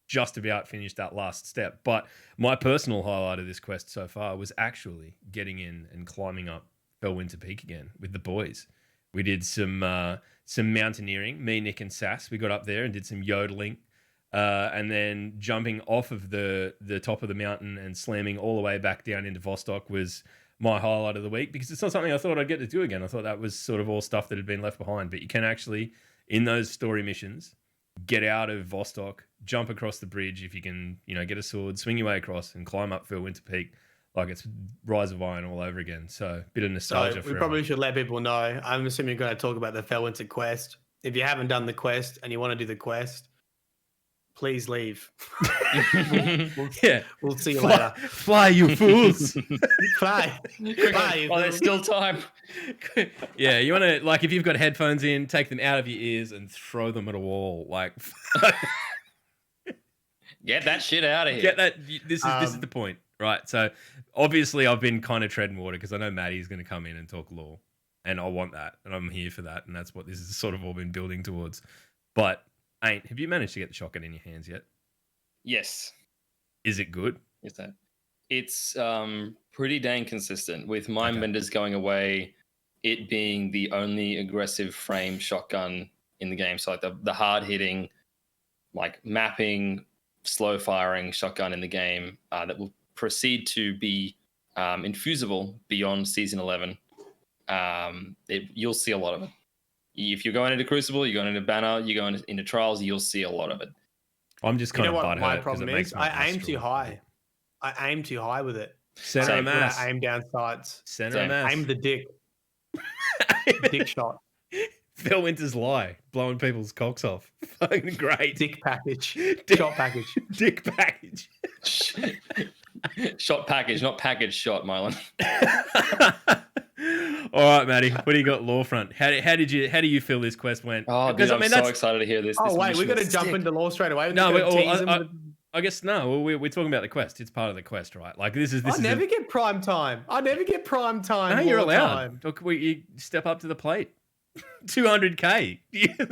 just about finished that last step, but my personal highlight of this quest so far was actually getting in and climbing up Felwinter Peak again with the boys. We did some mountaineering, me, Nick, and Sass. We got up there and did some yodeling, and then jumping off of the top of the mountain and slamming all the way back down into Vostok was my highlight of the week, because it's not something I thought I'd get to do again. I thought that was sort of all stuff that had been left behind, but you can actually, in those story missions, get out of Vostok, jump across the bridge if you can, you know, get a sword, swing your way across, and climb up Felwinter Peak like it's Rise of Iron all over again. So a bit of nostalgia. So we probably should let people know. I'm assuming you're going to talk about the Felwinter quest. If you haven't done the quest and you want to do the quest, please leave. We'll see you later. Fly, you fools! Fly. Oh, there's still time. Yeah, you want to, like, if you've got headphones in, take them out of your ears and throw them at a wall. Like, get that shit out of here. Get that. This is the point, right? So obviously, I've been kind of treading water because I know Maddie's going to come in and talk lore, and I want that, and I'm here for that, and that's what this has sort of all been building towards. But have you managed to get the shotgun in your hands yet? Yes. Is it good? Is that? It's pretty dang consistent with mind benders going away, it being the only aggressive frame shotgun in the game. So like the hard hitting, like mapping, slow firing shotgun in the game that will proceed to be infusible beyond season 11. You'll see a lot of it. If you're going into Crucible, you're going into Banner, you're going into Trials, you'll see a lot of it. I'm just kind of butthurt. My problem is I aim too high. I aim too high with it. Center of mass. I aim down sights. Center of mass. Aim the dick. Dick shot. Felwinter's lie. Blowing people's cocks off. Fucking great. Dick package. Shot package. Dick package. Shot package, not package shot, Mylan. All right, Matty. What do you got, lore front? How do you feel this quest went? Oh, dude, I'm so excited to hear this. Oh, wait, we're going to jump into lore straight away. No, I guess no. We're talking about the quest. It's part of the quest, right? Like this is. I never get prime time. No, you're allowed. Look, you step up to the plate. 200K.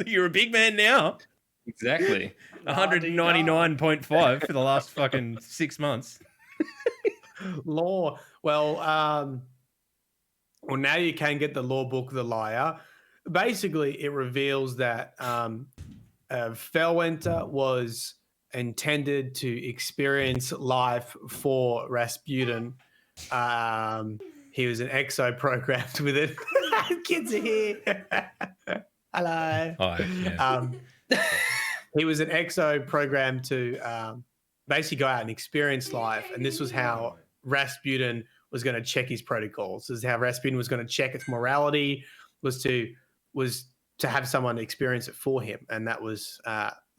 You're a big man now. Exactly. 199.5 for the last fucking 6 months. Lore. Well, now you can get the lore book, The Liar. Basically, it reveals that Felwinter was intended to experience life for Rasputin. He was an exo programmed with it. Kids are here. Hello. Hi. Yeah. He was an exo programmed to basically go out and experience life, and this was how Rasputin was going to check his protocols. This is how Rasputin was going to check its morality, was to have someone experience it for him, and that was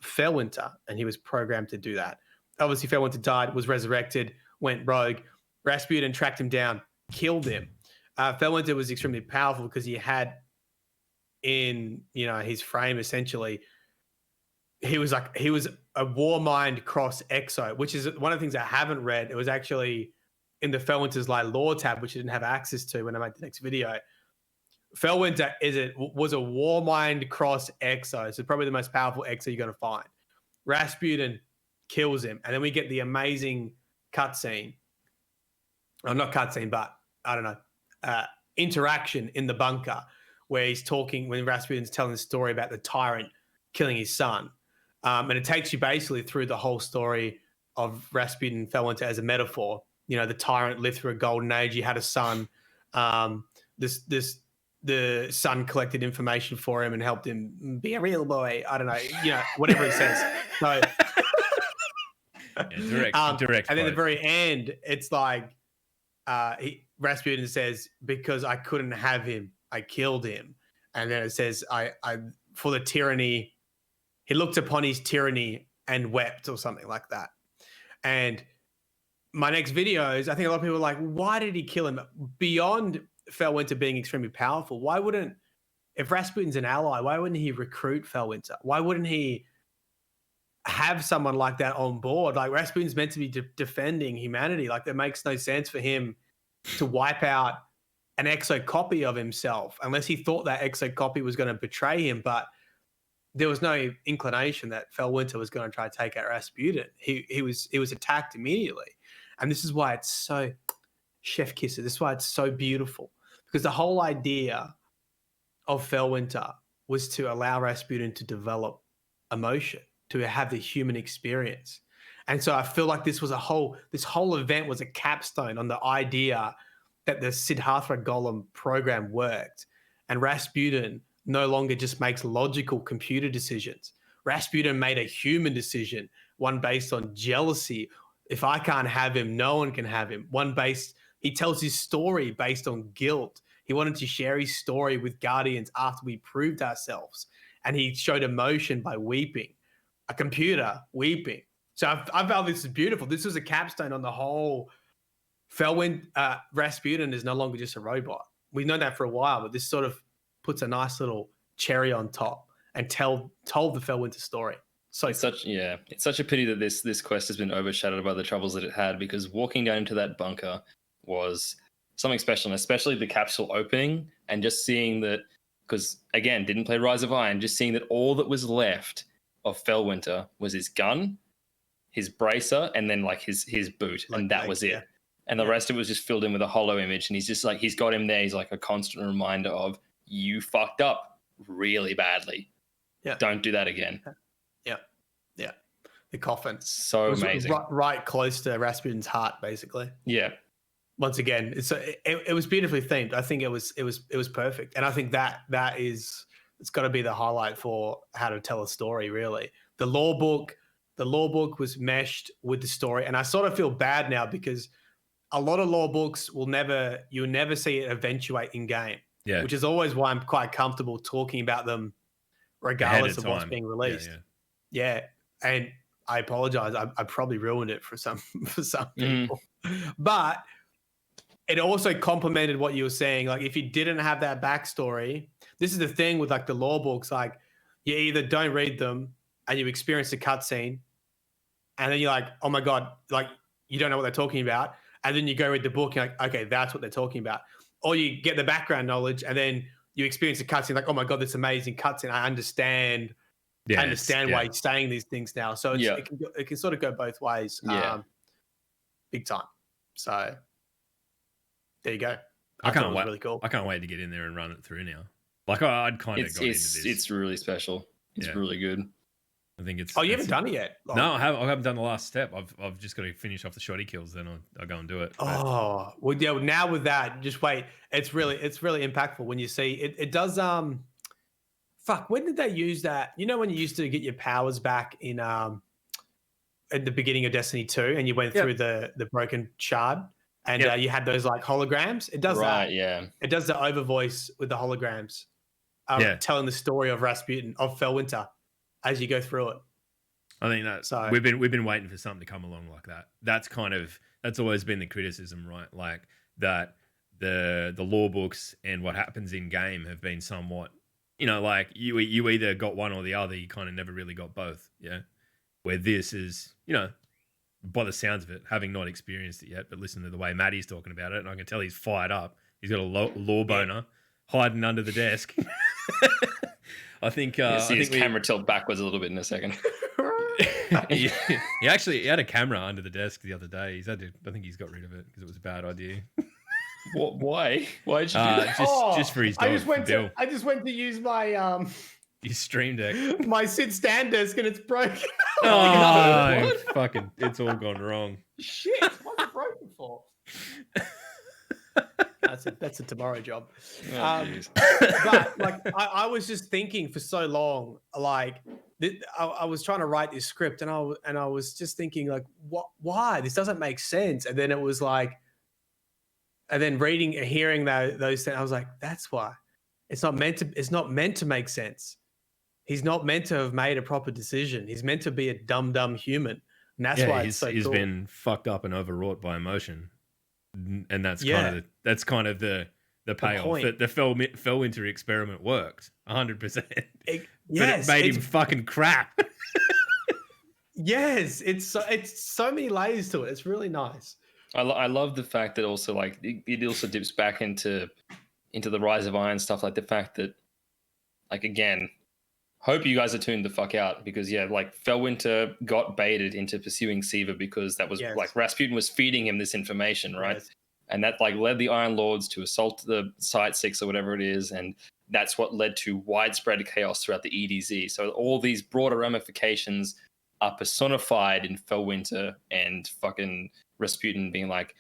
Felwinter, and he was programmed to do that. Obviously, Felwinter died, was resurrected, went rogue. Rasputin tracked him down, killed him. Felwinter was extremely powerful because he had in his frame essentially he was a war mind cross exo, which is one of the things I haven't read. It was actually in the Felwinters like lore tab, which I didn't have access to when I made the next video. Felwinter was a war mind cross exo, so probably the most powerful exo you're going to find. Rasputin kills him, and then we get the amazing cutscene. Well, not cutscene, but I don't know, interaction in the bunker where he's talking when Rasputin's telling the story about the tyrant killing his son. And it takes you basically through the whole story of Rasputin and Felwinter as a metaphor. You know, the tyrant lived through a golden age. He had a son. The son collected information for him and helped him be a real boy. I don't know, whatever it says. So, direct. And then at the very end, it's like Rasputin says, "Because I couldn't have him, I killed him." And then it says, "I for the tyranny." He looked upon his tyranny and wept, or something like that. And my next videos, I think a lot of people are like, why did he kill him? Beyond Felwinter being extremely powerful, if Rasputin's an ally, why wouldn't he recruit Felwinter? Why wouldn't he have someone like that on board? Like, Rasputin's meant to be defending humanity. Like, that makes no sense for him to wipe out an exo copy of himself, unless he thought that exo copy was going to betray him. But there was no inclination that Felwinter was going to try to take out Rasputin. He was attacked immediately. And this is why it's so chef kisser. This is why it's so beautiful, because the whole idea of Felwinter was to allow Rasputin to develop emotion, to have the human experience. And so I feel like this whole event was a capstone on the idea that the Siddhartha Golem program worked, and Rasputin no longer just makes logical computer decisions. Rasputin made a human decision, one based on jealousy. If I can't have him, no one can have him. He tells his story based on guilt. He wanted to share his story with Guardians after we proved ourselves. And he showed emotion by weeping. A computer weeping. So I felt this is beautiful. This was a capstone on the whole. Rasputin is no longer just a robot. We've known that for a while, but this sort of puts a nice little cherry on top and told the Felwinter story. So it's such a pity that this quest has been overshadowed by the troubles that it had, because walking down into that bunker was something special, and especially the capsule opening and just seeing that, because again, didn't play Rise of Iron, just seeing that all that was left of Felwinter was his gun, his bracer, and then like his boot, and that was it. And the rest of it was just filled in with a hollow image. And he's just like, he's got him there. He's like a constant reminder of, you fucked up really badly. Yeah. Don't do that again. Yeah. Yeah. The coffin. So amazing. Right close to Rasputin's heart, basically. Yeah. Once again, it was beautifully themed. I think it was perfect. And I think it's got to be the highlight for how to tell a story, really. The lore book was meshed with the story. And I sort of feel bad now, because a lot of lore books you'll never see it eventuate in game. Yeah. Which is always why I'm quite comfortable talking about them regardless of what's being released. Yeah. And I apologize. I probably ruined it for some people. But it also complemented what you were saying. Like, if you didn't have that backstory, this is the thing with like the lore books, like you either don't read them and you experience the cutscene, and then you're like, oh my God, like you don't know what they're talking about. And then you go read the book and you're like, okay, that's what they're talking about. Or you get the background knowledge and then you experience the cutscene, like, oh my God, this amazing cutscene. I understand why he's saying these things now. So it can sort of go both ways. Big time. So there you go. I can't wait. Really cool. I can't wait to get in there and run it through now. Like, I'd kind of got into this. It's really special. It's really good. I think it's. Oh, you haven't done it yet? Like, no, I haven't done the last step. I've just got to finish off the shoddy kills, then I'll go and do it. Oh, well, yeah. Now with that, just wait. It's really impactful when you see it. It does. Fuck. When did they use that? You know, when you used to get your powers back in at the beginning of Destiny 2, and you went through the broken shard, and you had those like holograms. It does that. Yeah. It does the overvoice with the holograms, telling the story of Rasputin, of Felwinter, as you go through it. I think that we've been waiting for something to come along like that. That's always been the criticism, right? Like that the lore books and what happens in game have been somewhat like you either got one or the other. You kind of never really got both. Yeah. Where this is, by the sounds of it, having not experienced it yet, but listen to the way Maddie's talking about it, and I can tell he's fired up. He's got a law boner hiding under the desk. I think. See his camera tilt backwards a little bit in a second. he had a camera under the desk the other day. I think he's got rid of it because it was a bad idea. What? Why? Why did you do that? Just for his dog. I just went to use my his stream deck, my sit-stand desk, and it's broken. Oh, fucking! It's all gone wrong. Shit! What's it broken for? That's a tomorrow job. But like, I was just thinking for so long, like, I was trying to write this script, and I was just thinking, like, why this doesn't make sense, and then it was like. And then hearing those things, I was like, "That's why it's not meant to make sense. He's not meant to have made a proper decision. He's meant to be a dumb human, and that's why it's so he's cool. been fucked up and overwrought by emotion, and that's kind of the payoff. That the Felwinter experiment worked 100%. But it made him fucking crap. Yes, it's so many layers to it. It's really nice. I love the fact that also like it also dips back into the Rise of Iron stuff, like the fact that, like, again, hope you guys are tuned the fuck out, because like Felwinter got baited into pursuing Siva because that was like Rasputin was feeding him this information, right? Yes. And that like led the Iron Lords to assault the Site 6 or whatever it is, and that's what led to widespread chaos throughout the EDZ. So all these broader ramifications are personified in Felwinter, and fucking Rasputin being like,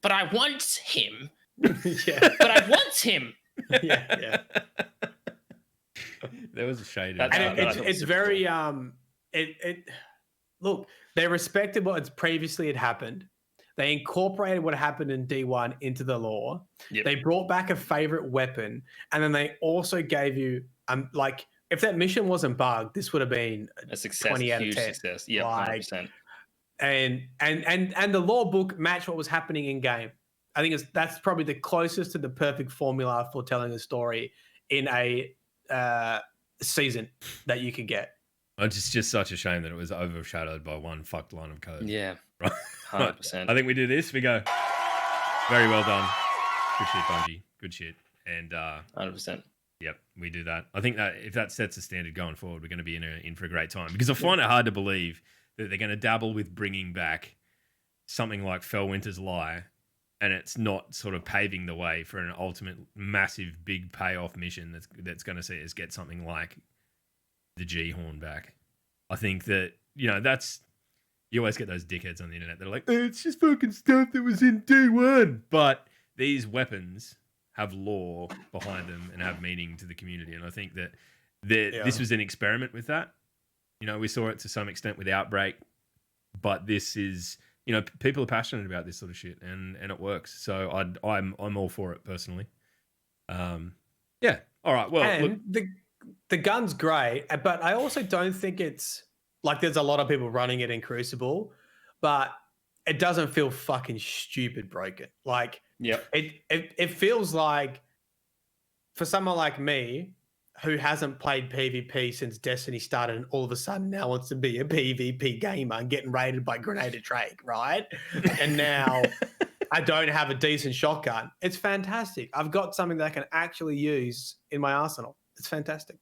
but I want him. But I want him. Yeah. There was a shade. And it's very look, they respected what previously had happened. They incorporated what happened in D1 into the lore. Yep. They brought back a favorite weapon, and then they also gave you like, if that mission wasn't bugged, this would have been a success, 20 out of 10. Success. Yeah, like, 100%. And the lore book matched what was happening in game. I think that's probably the closest to the perfect formula for telling a story in a season that you could get. It's just such a shame that it was overshadowed by one fucked line of code. Yeah, right. 100%. I think we do this. We go, very well done. Good shit, Bungie. Good shit. And 100%. Yep, we do that. I think that if that sets a standard going forward, we're going to be in for a great time, because I find it hard to believe that they're going to dabble with bringing back something like Felwinter's Lie, and it's not sort of paving the way for an ultimate massive big payoff mission that's going to see us get something like the G-Horn back. I think that, that's, you always get those dickheads on the internet that are like, it's just fucking stuff that was in D1. But these weapons have lore behind them and have meaning to the community. And I think that this was an experiment with that. We saw it to some extent with Outbreak, but this is, people are passionate about this sort of shit, and it works. So I'm all for it personally. Yeah. All right. Well, and the gun's great, but I also don't think it's like, there's a lot of people running it in Crucible, but it doesn't feel fucking stupid broken. Like, it feels like, for someone like me who hasn't played PvP since Destiny started, and all of a sudden now wants to be a PvP gamer and getting raided by Grenadier Drake, right? And now I don't have a decent shotgun. It's fantastic. I've got something that I can actually use in my arsenal. It's fantastic.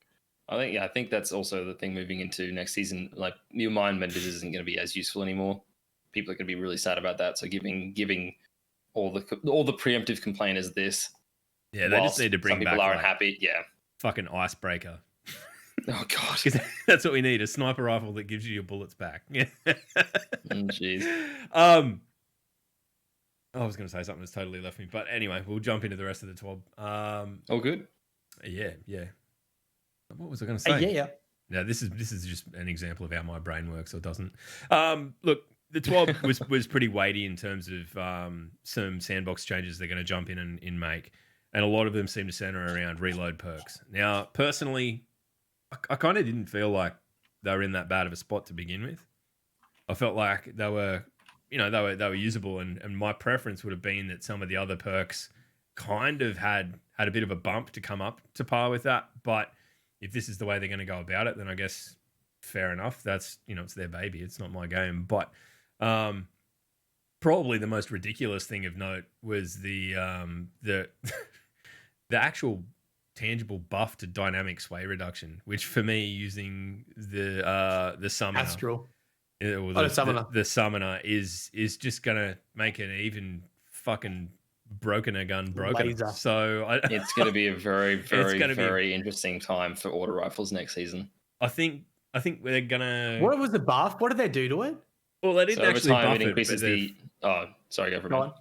I think that's also the thing moving into next season. Like, new mind benders isn't going to be as useful anymore. People are going to be really sad about that. So giving all the preemptive complainers this. Yeah, they just need to bring some people back, aren't happy. Yeah. Fucking icebreaker. Oh god. That's what we need, a sniper rifle that gives you your bullets back. Jeez. I was going to say something that's totally left me, but anyway, we'll jump into the rest of the TWAB. Oh, good. Yeah. What was I going to say? Yeah. No, this is just an example of how my brain works or doesn't. Look, the TWAB was pretty weighty in terms of some sandbox changes they're going to jump in and make. And a lot of them seem to center around reload perks. Now, personally, I kind of didn't feel like they were in that bad of a spot to begin with. I felt like they were usable, and my preference would have been that some of the other perks kind of had a bit of a bump to come up to par with that. But if this is the way they're going to go about it, then I guess fair enough. That's, it's their baby. It's not my game. But probably the most ridiculous thing of note was the the actual tangible buff to dynamic sway reduction, which for me, using the summoner, Astral. The summoner is just gonna make an even fucking broken gun broken. Laser. So it's going to be a very, very, very interesting time for auto rifles next season. I think they're gonna. What was the buff? What did they do to it? Well, they didn't actually buff it. Increases the. Oh, sorry, go for it.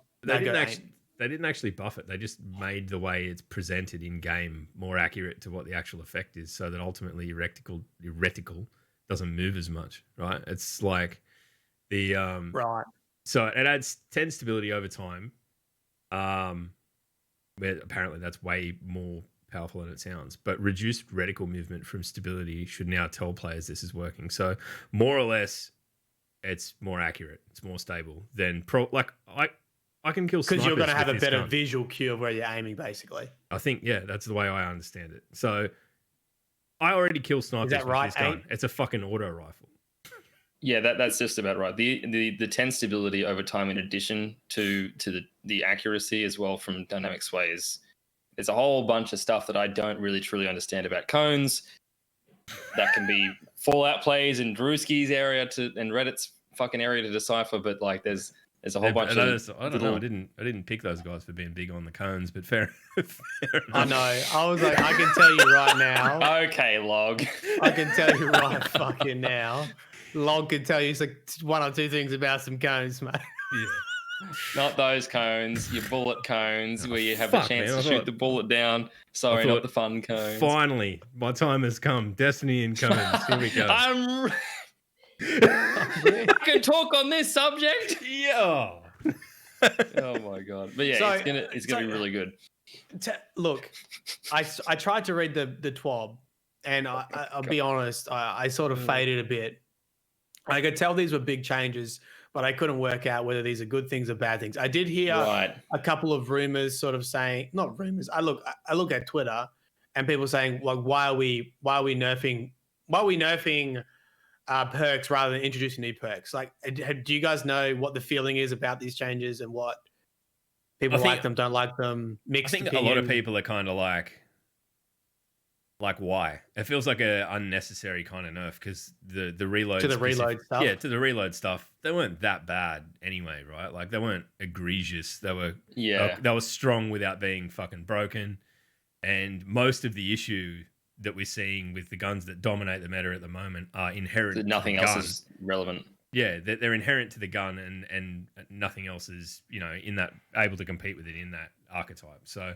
They didn't actually buff it. They just made the way it's presented in game more accurate to what the actual effect is, so that ultimately your reticle doesn't move as much. Right? It's like the right. So it adds 10 stability over time. Where apparently that's way more powerful than it sounds. But reduced reticle movement from stability should now tell players this is working. So more or less, it's more accurate. It's more stable than I can kill snipers because you're going to have a better gun. visual cue of where you're aiming, basically. I think that's the way I understand it. So I already kill snipers with this gun. It's a fucking auto rifle. Yeah, that's just about right. The 10 stability over time, in addition to the accuracy as well from dynamic sways, there's a whole bunch of stuff that I don't really truly understand about cones. That can be Fallout plays in Drewski's area and Reddit's fucking area to decipher. But like, there's a whole bunch of. I don't know. I didn't pick those guys for being big on the cones, but fair enough. I know. I was like, I can tell you right now. Okay, Log. I can tell you right fucking now. Log can tell you like one or two things about some cones, mate. Yeah. Not those cones, your bullet cones, where you have a chance to shoot the bullet down. Sorry, not the fun cones. Finally, my time has come. Destiny and cones. Here we go. I can talk on this subject. Yeah. Oh my god! But yeah, it's gonna be really good. Look, I tried to read the TWAB, and I'll be honest, I sort of faded a bit. I could tell these were big changes, but I couldn't work out whether these are good things or bad things. I did hear a couple of rumors sort of saying, not rumors. I look at Twitter and people saying, like, why are we nerfing perks rather than introducing new perks? Like, do you guys know what the feeling is about these changes and what people like them, don't like them? Mixed opinion? A lot of people are kind of like why? It feels like a unnecessary kind of nerf because the reload to the reload stuff. Yeah, to the reload stuff. They weren't that bad anyway, right? Like they weren't egregious. They were strong without being fucking broken. And most of the issue that we're seeing with the guns that dominate the meta at the moment are inherent. So nothing else is relevant. Yeah, they're inherent to the gun, and nothing else is in that able to compete with it in that archetype. So.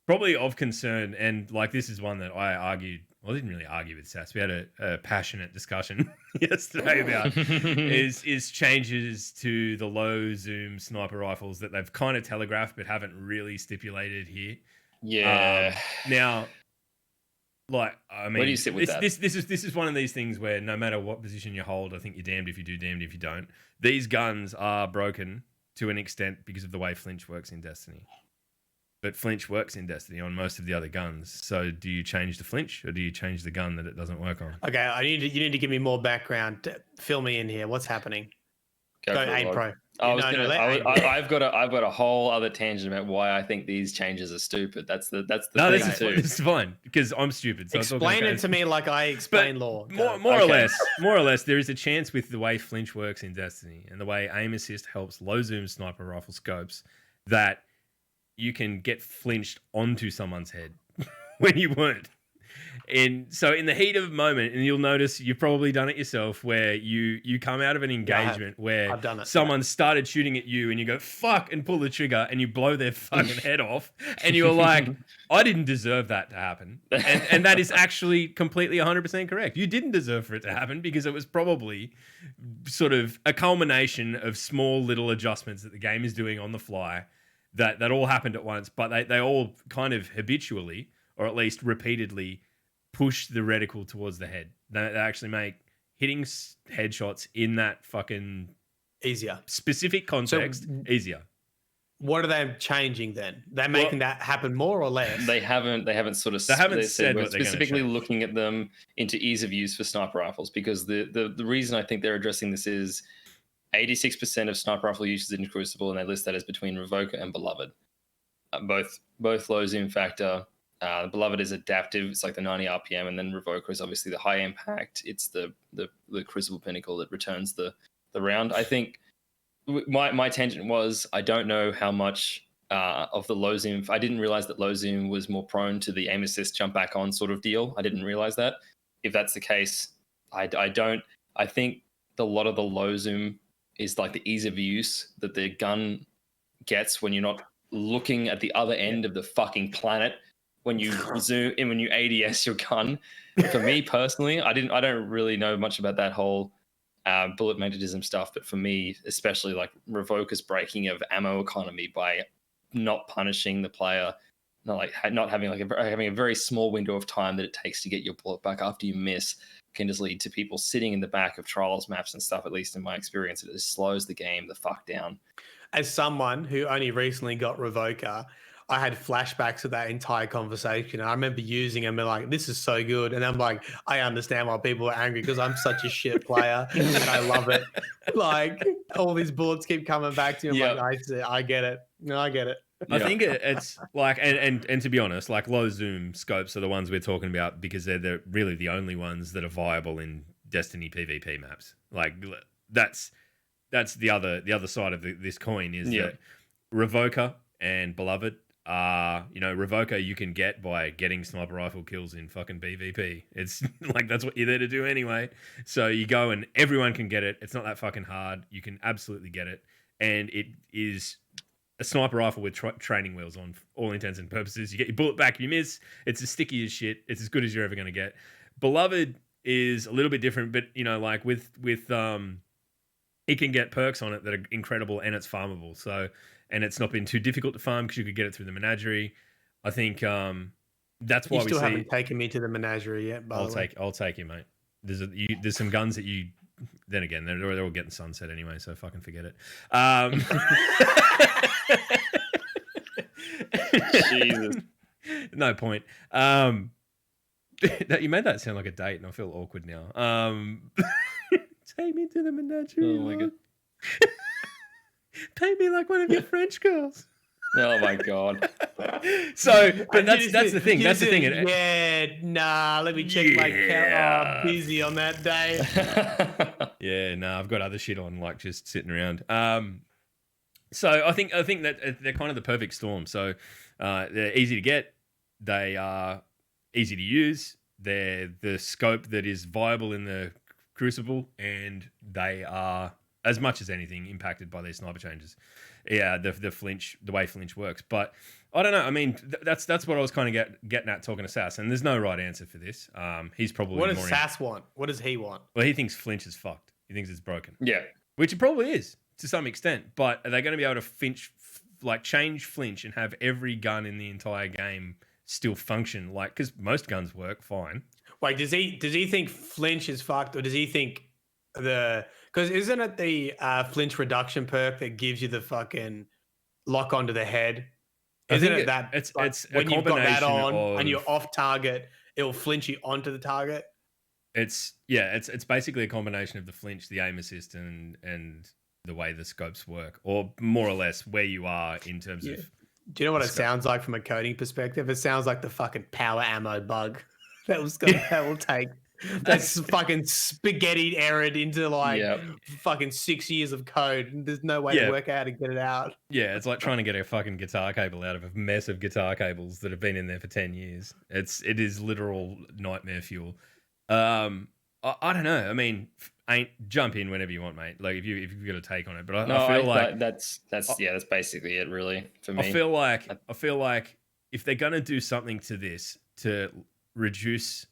Probably of concern, and like this is one that I didn't really argue with Sass. We had a passionate discussion yesterday about is changes to the low zoom sniper rifles that they've kind of telegraphed but haven't really stipulated here. Yeah. Now, like I mean, where do you sit with that? This is one of these things where no matter what position you hold, I think you're damned if you do, damned if you don't. These guns are broken to an extent because of the way flinch works in Destiny. But flinch works in Destiny on most of the other guns. So do you change the flinch or do you change the gun that it doesn't work on? Okay, you need to give me more background. Fill me in here. What's happening? Go AintPro. I've got a whole other tangent about why I think these changes are stupid. That's the thing too. This is fine because I'm stupid. So explain it to me like I explain law. More or less, there is a chance with the way flinch works in Destiny and the way aim assist helps low zoom sniper rifle scopes that you can get flinched onto someone's head when you weren't. And so in the heat of a moment, and you'll notice you've probably done it yourself, where you come out of an engagement where someone started shooting at you and you go, fuck, and pull the trigger and you blow their fucking head off. And you're like, I didn't deserve that to happen. And that is actually completely 100% correct. You didn't deserve for it to happen because it was probably sort of a culmination of small little adjustments that the game is doing on the fly that all happened at once, but they all kind of habitually, or at least repeatedly, push the reticle towards the head. They actually make hitting headshots in that fucking easier specific context easier. what are they changing then? They're making that happen more or less? They haven't sort of. They haven't said what we're they're specifically change. looking at them into ease of use for sniper rifles, because the reason I think they're addressing this is 86% of sniper rifle uses in Crucible, and they list that as between Revoker and Beloved. Both low zoom factor. Beloved is adaptive; it's like the 90 RPM, and then Revoker is obviously the high impact. It's the Crucible pinnacle that returns the round. I think my tangent was, I don't know how much of the low zoom. I didn't realize that low zoom was more prone to the aim assist jump back on sort of deal. I didn't realize that. If that's the case, I don't. I think a lot of the low zoom is like the ease of use that the gun gets when you're not looking at the other end of the fucking planet when you zoom in, when you ADS your gun. For me personally, I don't really know much about that whole bullet magnetism stuff, but for me, especially, like, Revoker's breaking of ammo economy by not punishing the player, not having having a very small window of time that it takes to get your bullet back after you miss, can just lead to people sitting in the back of trials maps and stuff. At least in my experience, it just slows the game the fuck down. As someone who only recently got Revoker, I had flashbacks of that entire conversation. I remember using them and like, this is so good. And I'm like, I understand why people are angry because I'm such a shit player and I love it. Like, all these bullets keep coming back to me. I'm like, I get it. No, I get it. I think it's like, and to be honest, like, low zoom scopes are the ones we're talking about because they're really the only ones that are viable in Destiny PvP maps. Like, that's the other side of this coin is that Revoker and Beloved are, Revoker you can get by getting sniper rifle kills in fucking PvP. It's like, that's what you're there to do anyway. So you go and everyone can get it. It's not that fucking hard. You can absolutely get it. And it is a sniper rifle with training wheels on, for all intents and purposes. You get your bullet back, you miss. It's as sticky as shit. It's as good as you're ever going to get. Beloved is a little bit different, but like with it can get perks on it that are incredible, and it's farmable. So, and it's not been too difficult to farm because you could get it through the menagerie. I think that's why you still haven't taken me to the menagerie yet. I'll take you, mate. There's some guns that you. Then again, they're all getting sunset anyway, so fucking forget it. Jesus. No point. You made that sound like a date, and I feel awkward now. Take me to the menagerie. Oh my god. Pay me like one of your French girls. Oh my god. So, but that's the thing. That's the thing. Let me check my calendar. Busy on that day. I've got other shit on, like just sitting around. So I think that they're kind of the perfect storm. So they're easy to get. They are easy to use. They're the scope that is viable in the Crucible, and they are, as much as anything, impacted by these sniper changes. Yeah, the flinch, the way flinch works. But I don't know. I mean, that's what I was kind of getting at talking to Sass, and there's no right answer for this. He's probably what does Sass want? What does he want? Well, he thinks flinch is fucked. He thinks it's broken. Yeah, which it probably is to some extent. But are they going to be able to change flinch and have every gun in the entire game still function? Like, because most guns work fine. Wait, does he think flinch is fucked, or does he think because isn't it the flinch reduction perk that gives you the fucking lock onto the head? Isn't it that it's when you've got that on and you're off target, it'll flinch you onto the target? It's basically a combination of the flinch, the aim assist, and the way the scopes work, or more or less where you are in terms of. Do you know what it sounds like from a coding perspective? It sounds like the fucking power ammo bug that will take. That's fucking spaghetti errored into fucking 6 years of code. There's no way to work out how to get it out. Yeah, it's like trying to get a fucking guitar cable out of a mess of guitar cables that have been in there for 10 years. It is literal nightmare fuel. I don't know. I mean, jump in whenever you want, mate. Like if you've got a take on it, but I feel like that's basically it, really, for me. I feel like if they're gonna do something to this to reduce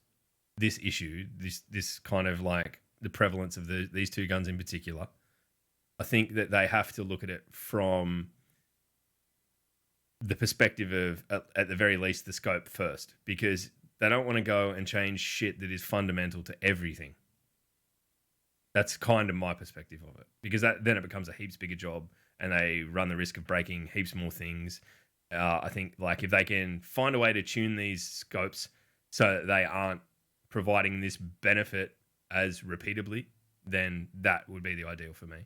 this issue, this kind of like the prevalence of these two guns in particular, I think that they have to look at it from the perspective of, at the very least, the scope first, because they don't want to go and change shit that is fundamental to everything. That's kind of my perspective of it, because then it becomes a heaps bigger job, and they run the risk of breaking heaps more things. I think like if they can find a way to tune these scopes so that they aren't providing this benefit as repeatably, then that would be the ideal for me.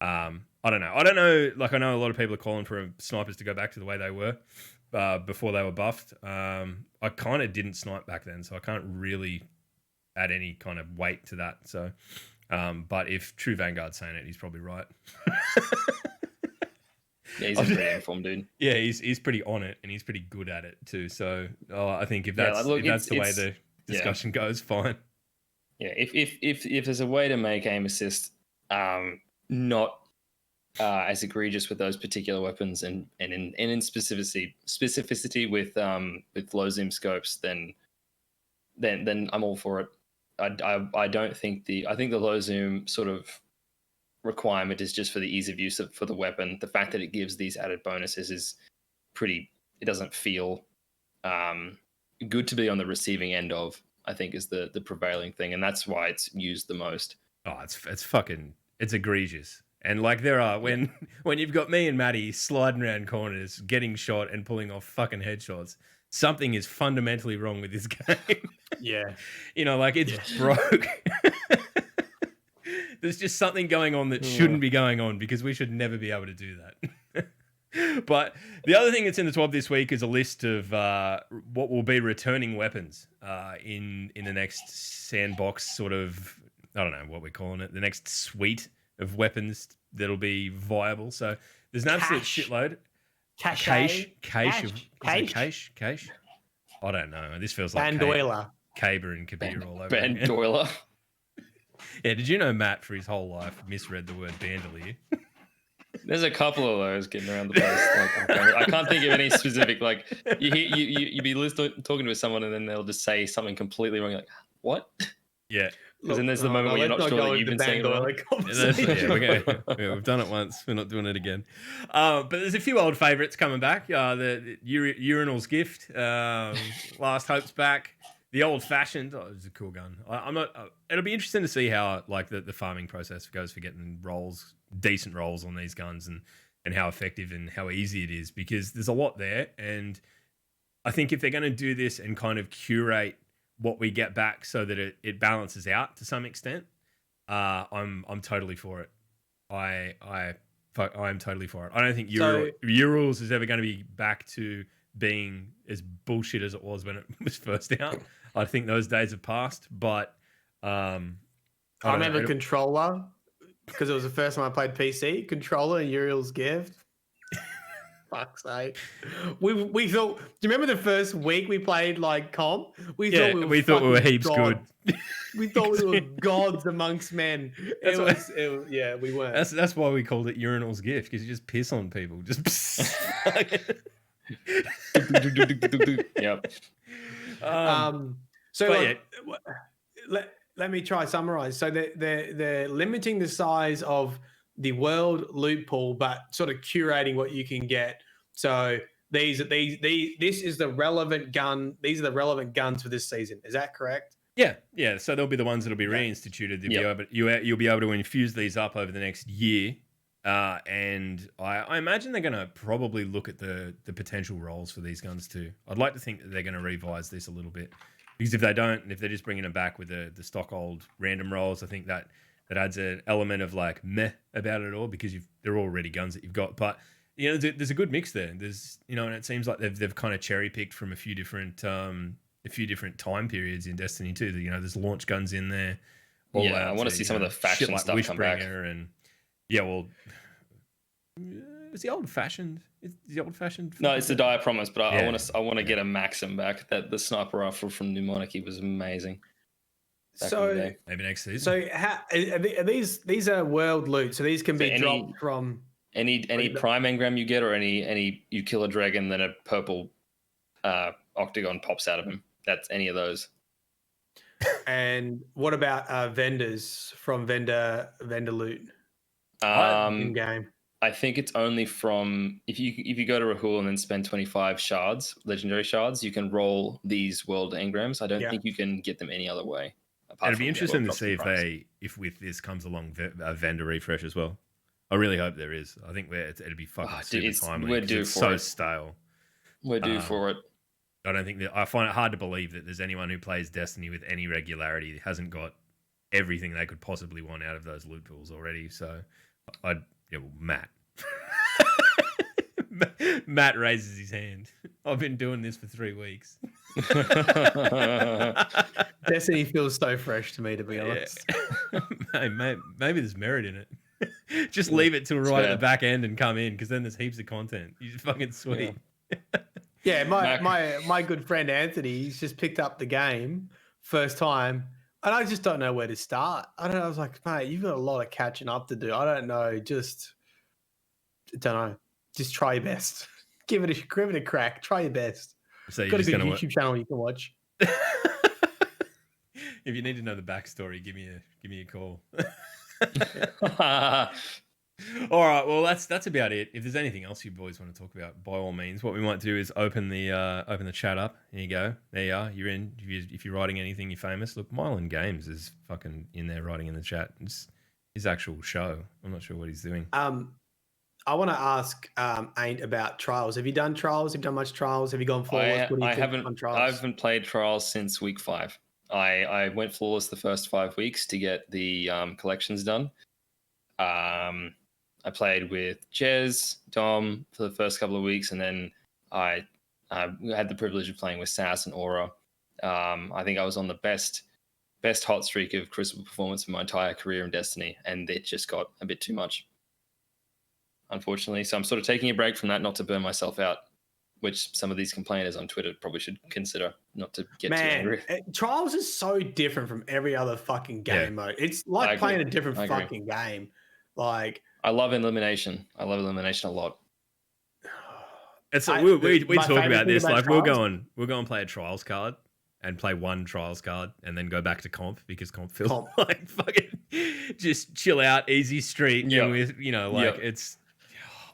I don't know. Like, I know a lot of people are calling for snipers to go back to the way they were before they were buffed. I kind of didn't snipe back then, so I can't really add any kind of weight to that. So, but if True Vanguard's saying it, he's probably right. Yeah, he's a pretty informed dude. Yeah, he's pretty on it, and he's pretty good at it too. So I think if that's the way the discussion goes, fine. Yeah, if there's a way to make aim assist not as egregious with those particular weapons and in specificity with low zoom scopes, then I'm all for it. I don't think I think the low zoom sort of requirement is just for the ease of use for the weapon. The fact that it gives these added bonuses is pretty. It doesn't feel good to be on the receiving end of. I think is the prevailing thing, and that's why it's used the most. Oh, it's egregious. And like there are when you've got me and Maddie sliding around corners, getting shot and pulling off fucking headshots, something is fundamentally wrong with this game. Yeah. Like it's broke. There's just something going on that shouldn't be going on, because we should never be able to do that. But the other thing that's in the TWAB this week is a list of what will be returning weapons in the next sandbox sort of, I don't know what we're calling it, the next suite of weapons that'll be viable. So there's an absolute shitload. Cache. I don't know. This feels like Bandoila. Caber and Kabir all over. Bandoila. Yeah, did you know Matt for his whole life misread the word bandolier? There's a couple of those getting around the place. Like, I can't think of any specific. Like you be talking to someone and then they'll just say something completely wrong. You're like, what? Yeah. Because then there's the moment where you're not sure that you've been saying it wrong. We've done it once. We're not doing it again. But there's a few old favourites coming back. The Urinal's Gift, Last Hope's back. The Old Fashioned, it's a cool gun. I'm not. It'll be interesting to see how like the farming process goes for getting decent rolls on these guns, and how effective and how easy it is, because there's a lot there. And I think if they're going to do this and kind of curate what we get back so that it balances out to some extent, I'm totally for it. I'm totally for it. I don't think Urals is ever going to be back to being as bullshit as it was when it was first out. I think those days have passed, but I remember Controller, because it was the first time I played PC. Controller and Uriel's Gift. Fuck's sake. We thought. Do you remember the first week we played like comp? We thought we were heaps good. We thought we were gods amongst men. We weren't. That's why we called it Urinal's Gift, because you just piss on people. Just Yep. Let me try summarize. So they're limiting the size of the world loot pool, but sort of curating what you can get. So this is the relevant gun. These are the relevant guns for this season. Is that correct? Yeah. So they'll be the ones that'll be reinstituted. You'll be able to infuse these up over the next year. And I imagine they're going to probably look at the potential roles for these guns too. I'd like to think that they're going to revise this a little bit, because if they don't, and if they're just bringing them back with the stock old random rolls, I think that adds an element of like meh about it all, because they're already guns that you've got. But there's a good mix there. There's and it seems like they've kind of cherry picked from a few different time periods in Destiny 2. There's launch guns in there. I want to see some of the faction like stuff come back. And it's the old fashioned. No, it's the Dire Promise, but I want to get a Maxim back. That the sniper rifle from New Monarchy was amazing. Maybe next season. So how are these are world loot? So these can be dropped from any prime engram you get, or any you kill a dragon, then a purple octagon pops out of him. That's any of those. And what about vendors from vendor loot? In game. I think it's only from if you go to Rahul and then spend 25 shards, legendary shards, you can roll these world engrams. I don't think you can get them any other way. It'd be interesting to see if with this comes along a vendor refresh as well. I really hope there is. I think it'd be fucking super timely. We're due it's for so it. stale. We're due for it. I don't think that I find it hard to believe that there's anyone who plays Destiny with any regularity that hasn't got everything they could possibly want out of those loot pools already. So, Matt. Matt raises his hand. I've been doing this for 3 weeks. Destiny feels so fresh to me, to be honest. Hey, maybe there's merit in it. Just leave it till right at the back end and come in, because then there's heaps of content. You're fucking sweet. Yeah, my good friend Anthony, he's just picked up the game first time, and I just don't know where to start. I was like, mate, you've got a lot of catching up to do. I don't know. Just try your best. Give it a crack. Try your best. So you've got a good YouTube channel you can watch. If you need to know the backstory, give me a call. All right, well that's about it. If there's anything else you boys want to talk about, by all means, what we might do is open the chat up. Here you go. There you are. You're in. If you're writing anything, you're famous. Look, Mylan Games is fucking in there writing in the chat. It's his actual show. I'm not sure what he's doing. I want to ask Aint about trials. Have you done trials? Have you done much trials? Have you gone flawless? I haven't played trials since week 5. I went flawless the first 5 weeks to get the collections done. I played with Jez, Dom for the first couple of weeks, and then I had the privilege of playing with Sass and Aura. I think I was on the best hot streak of Crucible performance in my entire career in Destiny, and it just got a bit too much, unfortunately. So I'm sort of taking a break from that, not to burn myself out, which some of these complainers on Twitter probably should consider, not to get too angry. Trials is so different from every other fucking game mode. It's like playing a different fucking game. Like, I love elimination. I love elimination a lot. It's we talk about this. Like, we'll go and play a trials card and play one trials card and then go back to comp, because comp feels like fucking just chill out, easy street. Yeah, with it's.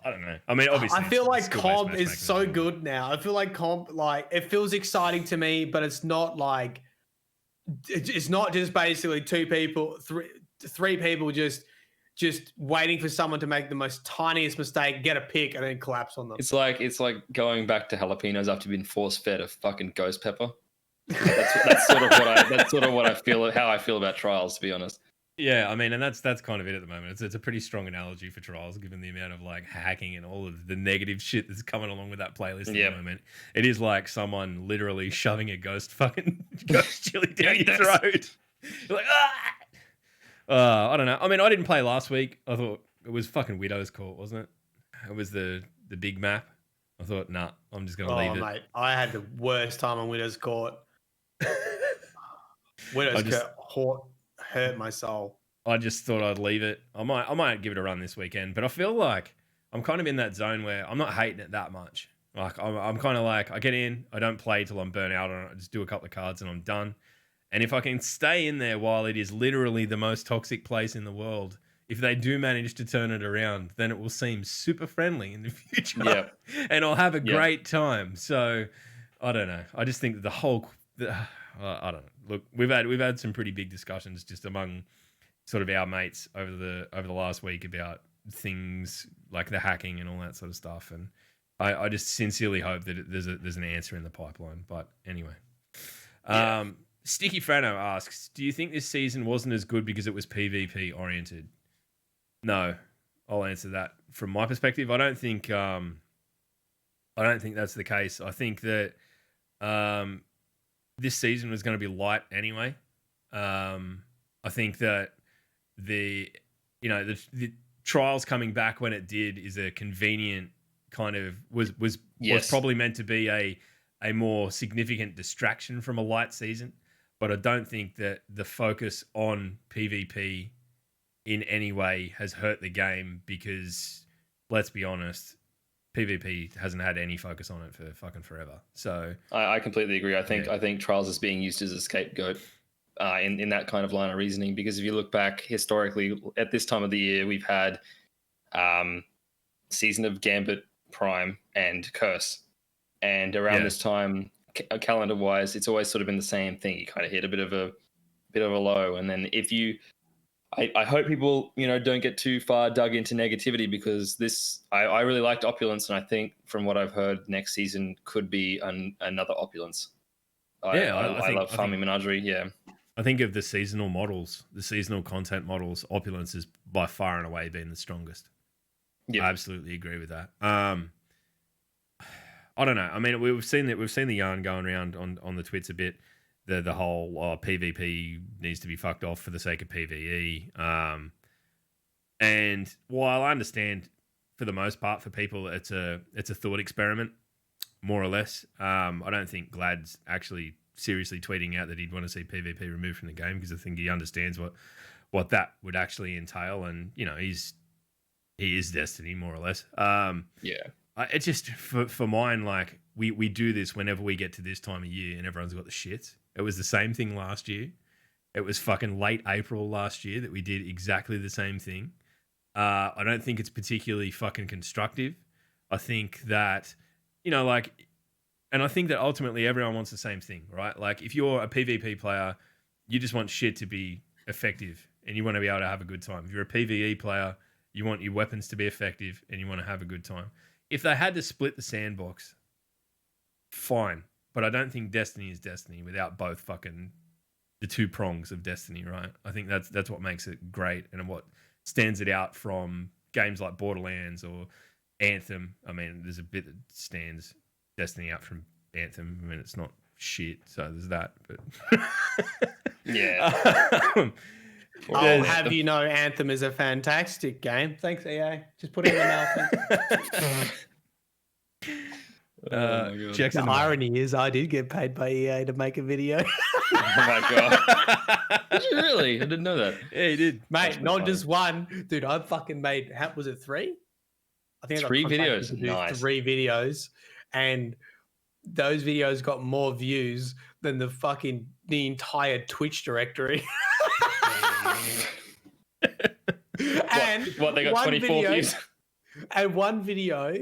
I don't know. I mean, obviously, I feel like comp is so good now. I feel like comp, like, it feels exciting to me, but it's not like, it's not just basically three people just waiting for someone to make the most tiniest mistake, get a pick, and then collapse on them. It's like going back to jalapenos after being force fed a fucking ghost pepper. That's sort of what I feel, how I feel about trials, to be honest. Yeah, I mean, and that's kind of it at the moment. It's a pretty strong analogy for trials, given the amount of like hacking and all of the negative shit that's coming along with that playlist at the moment. It is like someone literally shoving a ghost chili down your throat. You're like, I don't know. I mean, I didn't play last week. I thought it was fucking Widow's Court, wasn't it? It was the big map. I thought, nah, I'm just gonna leave it. Mate, I had the worst time on Widow's Court. Widow's Court hurt my soul. I just thought I'd leave it. I might give it a run this weekend, but I feel like I'm kind of in that zone where I'm not hating it that much. Like, I'm kind of like, I get in, I don't play till I'm burnt out on it. I just do a couple of cards and I'm done. And if I can stay in there while it is literally the most toxic place in the world, if they do manage to turn it around, then it will seem super friendly in the future. Yeah. And I'll have a great time. So I don't know. I just think that I don't know. Look, we've had some pretty big discussions just among sort of our mates over the last week about things like the hacking and all that sort of stuff. And I just sincerely hope that there's an answer in the pipeline. But anyway. Sticky Frano asks, do you think this season wasn't as good because it was PvP oriented? No, I'll answer that from my perspective. I don't think that's the case. I think that this season was going to be light anyway. I think that the trials coming back when it did is a convenient kind of was probably meant to be a more significant distraction from a light season. But I don't think that the focus on PvP in any way has hurt the game, because, let's be honest, PvP hasn't had any focus on it for fucking forever. So I completely agree. I think Trials is being used as a scapegoat in that kind of line of reasoning, because if you look back historically, at this time of the year, we've had Season of Gambit, Prime, and Curse. And around this time, calendar-wise, it's always sort of been the same thing. You kind of hit a bit of bit of a low. And then if you, I hope people, don't get too far dug into negativity, because I really liked Opulence, and I think from what I've heard, next season could be another Opulence. I love Farming Menagerie. Yeah. I think of the seasonal models, the seasonal content models, Opulence has by far and away been the strongest. Yeah, I absolutely agree with that. I don't know. I mean, we've seen the yarn going around on the twits a bit. The whole PvP needs to be fucked off for the sake of PvE. And while I understand for the most part for people it's a thought experiment, more or less. I don't think Glad's actually seriously tweeting out that he'd want to see PvP removed from the game, because I think he understands what that would actually entail, and he is Destiny, more or less. It's just for mine, like we do this whenever we get to this time of year and everyone's got the shits. It was the same thing last year. It was fucking late April last year that we did exactly the same thing. I don't think it's particularly fucking constructive. I think that, and I think that ultimately everyone wants the same thing, right? Like if you're a PvP player, you just want shit to be effective and you want to be able to have a good time. If you're a PvE player, you want your weapons to be effective and you want to have a good time. If they had to split the sandbox, fine. But I don't think Destiny is Destiny without both fucking the two prongs of Destiny, right? I think that's what makes it great and what stands it out from games like Borderlands or Anthem. I mean, there's a bit that stands Destiny out from Anthem. I mean, it's not shit, so there's that. But yeah. I'll have you know, Anthem is a fantastic game. Thanks, EA. Just put it in the mouth. The irony is I did get paid by EA to make a video. Oh my god. Did you really? I didn't know that. Yeah, you did. Mate, not just one. Dude, I fucking made, was it 3? I think 3 videos. Nice. 3 videos. And those videos got more views than the entire Twitch directory. And what they got 24 views? And one video,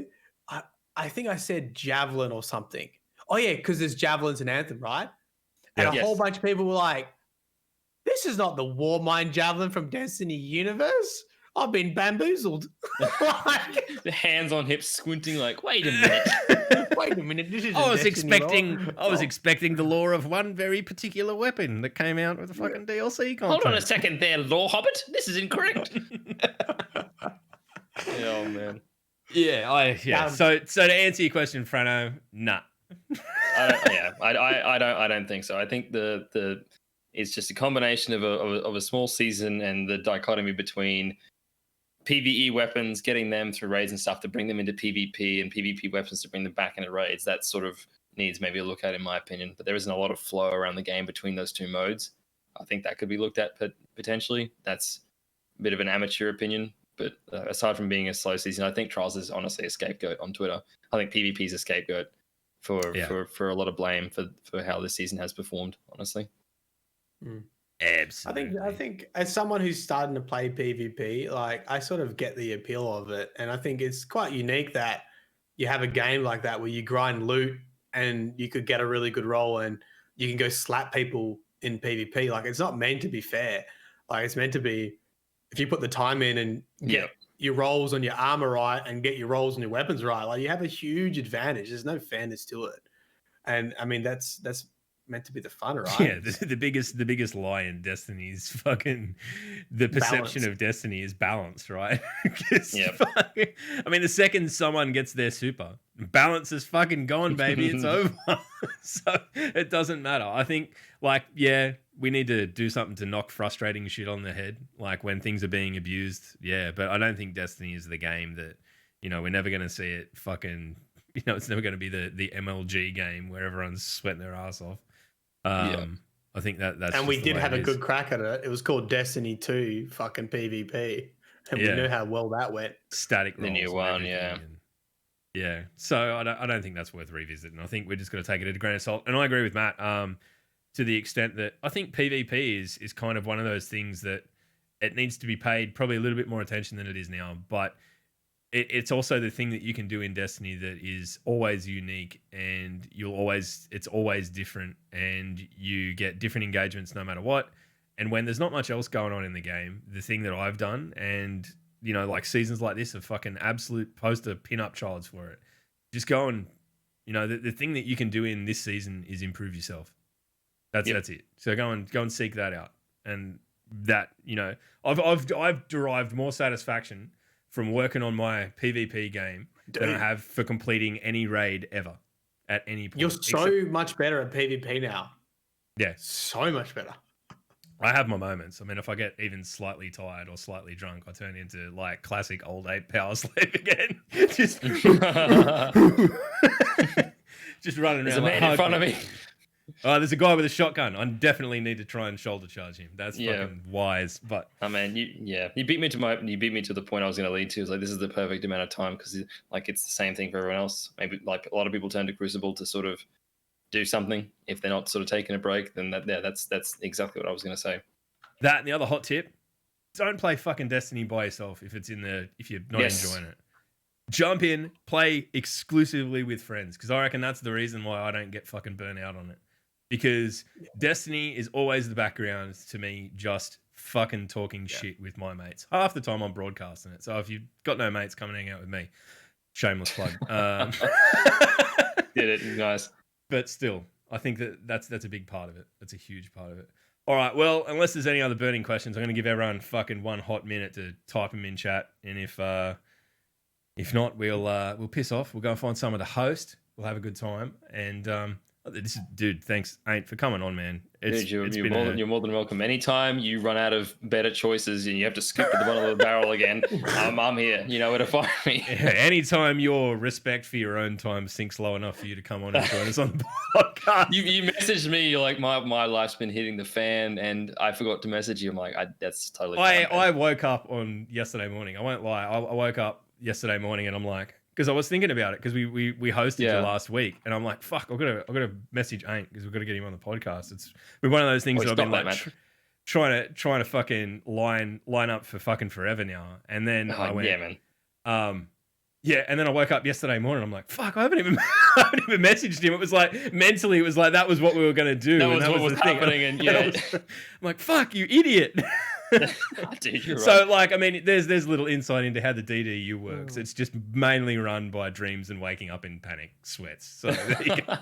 I think I said Javelin or something. Oh, yeah, because there's Javelins in Anthem, right? And a whole bunch of people were like, this is not the Warmind Javelin from Destiny Universe. I've been bamboozled. The hands on hips squinting like, wait a minute. Wait a minute. This is I was expecting the lore of one very particular weapon that came out with the fucking DLC content. Hold on a second there, Lore Hobbit. This is incorrect. Oh, man. Yeah. So to answer your question, Frano, nah. I don't think so. I think the it's just a combination of a small season and the dichotomy between PvE weapons, getting them through raids and stuff to bring them into PvP, and PvP weapons to bring them back into raids. That sort of needs maybe a look at, in my opinion. But there isn't a lot of flow around the game between those two modes. I think that could be looked at potentially. That's a bit of an amateur opinion. But aside from being a slow season, I think Trials is honestly a scapegoat on Twitter. I think PvP is a scapegoat for a lot of blame for how this season has performed, honestly. Absolutely. I think as someone who's starting to play PvP, like I sort of get the appeal of it. And I think it's quite unique that you have a game like that where you grind loot and you could get a really good roll and you can go slap people in PvP. Like it's not meant to be fair. Like it's meant to be, if you put the time in and get your rolls on your armor right and get your rolls on your weapons right, like you have a huge advantage. There's no fairness to it. And I mean, that's meant to be the fun, right? Yeah, the biggest lie in Destiny is fucking the perception of Destiny is balance, right? I mean, the second someone gets their super, balance is fucking gone, baby. It's over. So it doesn't matter. I think, we need to do something to knock frustrating shit on the head, like when things are being abused. Yeah, but I don't think Destiny is the game that, we're never going to see it fucking, it's never going to be the MLG game where everyone's sweating their ass off. I think that's. And we did have a good crack at it. It was called Destiny 2 fucking PvP. And we knew how well that went. Static rolls. The new one, yeah. So I don't think that's worth revisiting. I think we're just going to take it at a grain of salt. And I agree with Matt. To the extent that I think PvP is kind of one of those things that it needs to be paid probably a little bit more attention than it is now. But it's also the thing that you can do in Destiny that is always unique, and it's always different, and you get different engagements no matter what. And when there's not much else going on in the game, the thing that I've done, and you know, like seasons like this are fucking absolute poster pin-up childs for it. Just go and, you know, the thing that you can do in this season is improve yourself. That's it. So go and seek that out. And that, you know, I've derived more satisfaction from working on my PvP game than I have for completing any raid ever at any point. You're so much better at PvP now. Yeah. So much better. I have my moments. I mean, if I get even slightly tired or slightly drunk, I turn into like classic old ape power slave again. Just running around. There's a man in front of me. Oh, there's a guy with a shotgun. I definitely need to try and shoulder charge him. That's fucking wise. But I mean, you beat me to the point I was going to lead to. It's like this is the perfect amount of time because like it's the same thing for everyone else. Maybe like a lot of people turn to Crucible to sort of do something. If they're not sort of taking a break, then that's exactly what I was going to say. That and the other hot tip: don't play fucking Destiny by yourself if you're not enjoying it. Jump in, play exclusively with friends, because I reckon that's the reason why I don't get fucking burnt out on it. Because Destiny is always the background to me, just fucking talking shit with my mates. Half the time I'm broadcasting it. So if you've got no mates, come and hang out with me. Shameless plug. Did it, nice. But still, I think that's a big part of it. That's a huge part of it. All right, well, unless there's any other burning questions, I'm going to give everyone fucking 1 hot minute to type them in chat. And if not, we'll piss off. We'll go and find someone to host. We'll have a good time. And dude, thanks, Aint, for coming on, man. You're more than welcome. Anytime you run out of better choices and you have to skip to the bottom of the barrel again, I'm here. You know where to find me. Yeah, anytime your respect for your own time sinks low enough for you to come on and join us on the podcast. You messaged me, you're like, my life's been hitting the fan, and I forgot to message you. I'm like, that's totally fine. I woke up on yesterday morning. I won't lie. I woke up yesterday morning and I'm like, because I was thinking about it because we hosted you last week, and I'm like, fuck, I've got to message Aint because we've got to get him on the podcast. It's been one of those things that I've been like trying to fucking line up for fucking forever now. And then I went, and then I woke up yesterday morning. I'm like, fuck, I haven't even messaged him. It was like mentally, it was like that was what we were gonna do. That was what was happening, and I'm like, fuck, you idiot. Dude, you're so right. like, I mean, there's little insight into how the DDU works. It's just mainly run by dreams and waking up in panic sweats. So there you go.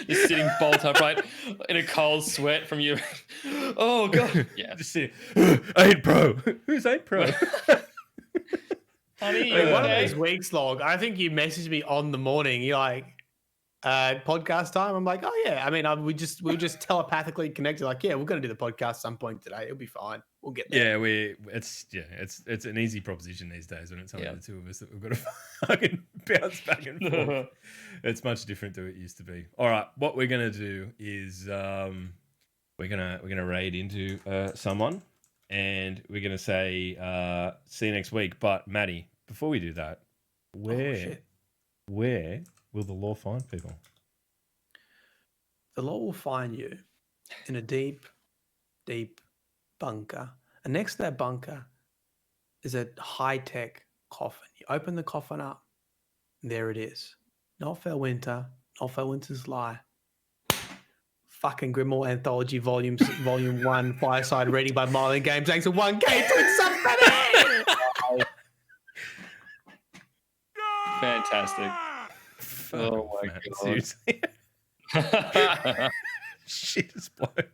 Just sitting bolt upright in a cold sweat from you. Oh god, yeah. Just sitting. AintPro. Who's AintPro? Honey, one of those weeks, Log. I think you messaged me on the morning. You're like, podcast time. I'm like, oh yeah. I mean, we were just telepathically connected. Like, yeah, we're gonna do the podcast some point today. It'll be fine. We'll get there. Yeah, it's an easy proposition these days when it's only the two of us that we've got to fucking bounce back and forth. It's much different to what it used to be. All right, what we're gonna do is we're gonna raid into someone, and we're gonna say see you next week. But Maddie, before we do that, where will the law find people? The law will find you in a deep, deep bunker. And next to that bunker is a high-tech coffin. You open the coffin up, and there it is. Not Felwinter, not Felwinter's Lie. Fucking Grimoire Anthology Volume 1, Fireside Reading by Marlin Games. Thanks for 1K to somebody! Fantastic. Oh my God. god. Seriously. Shit is bloke.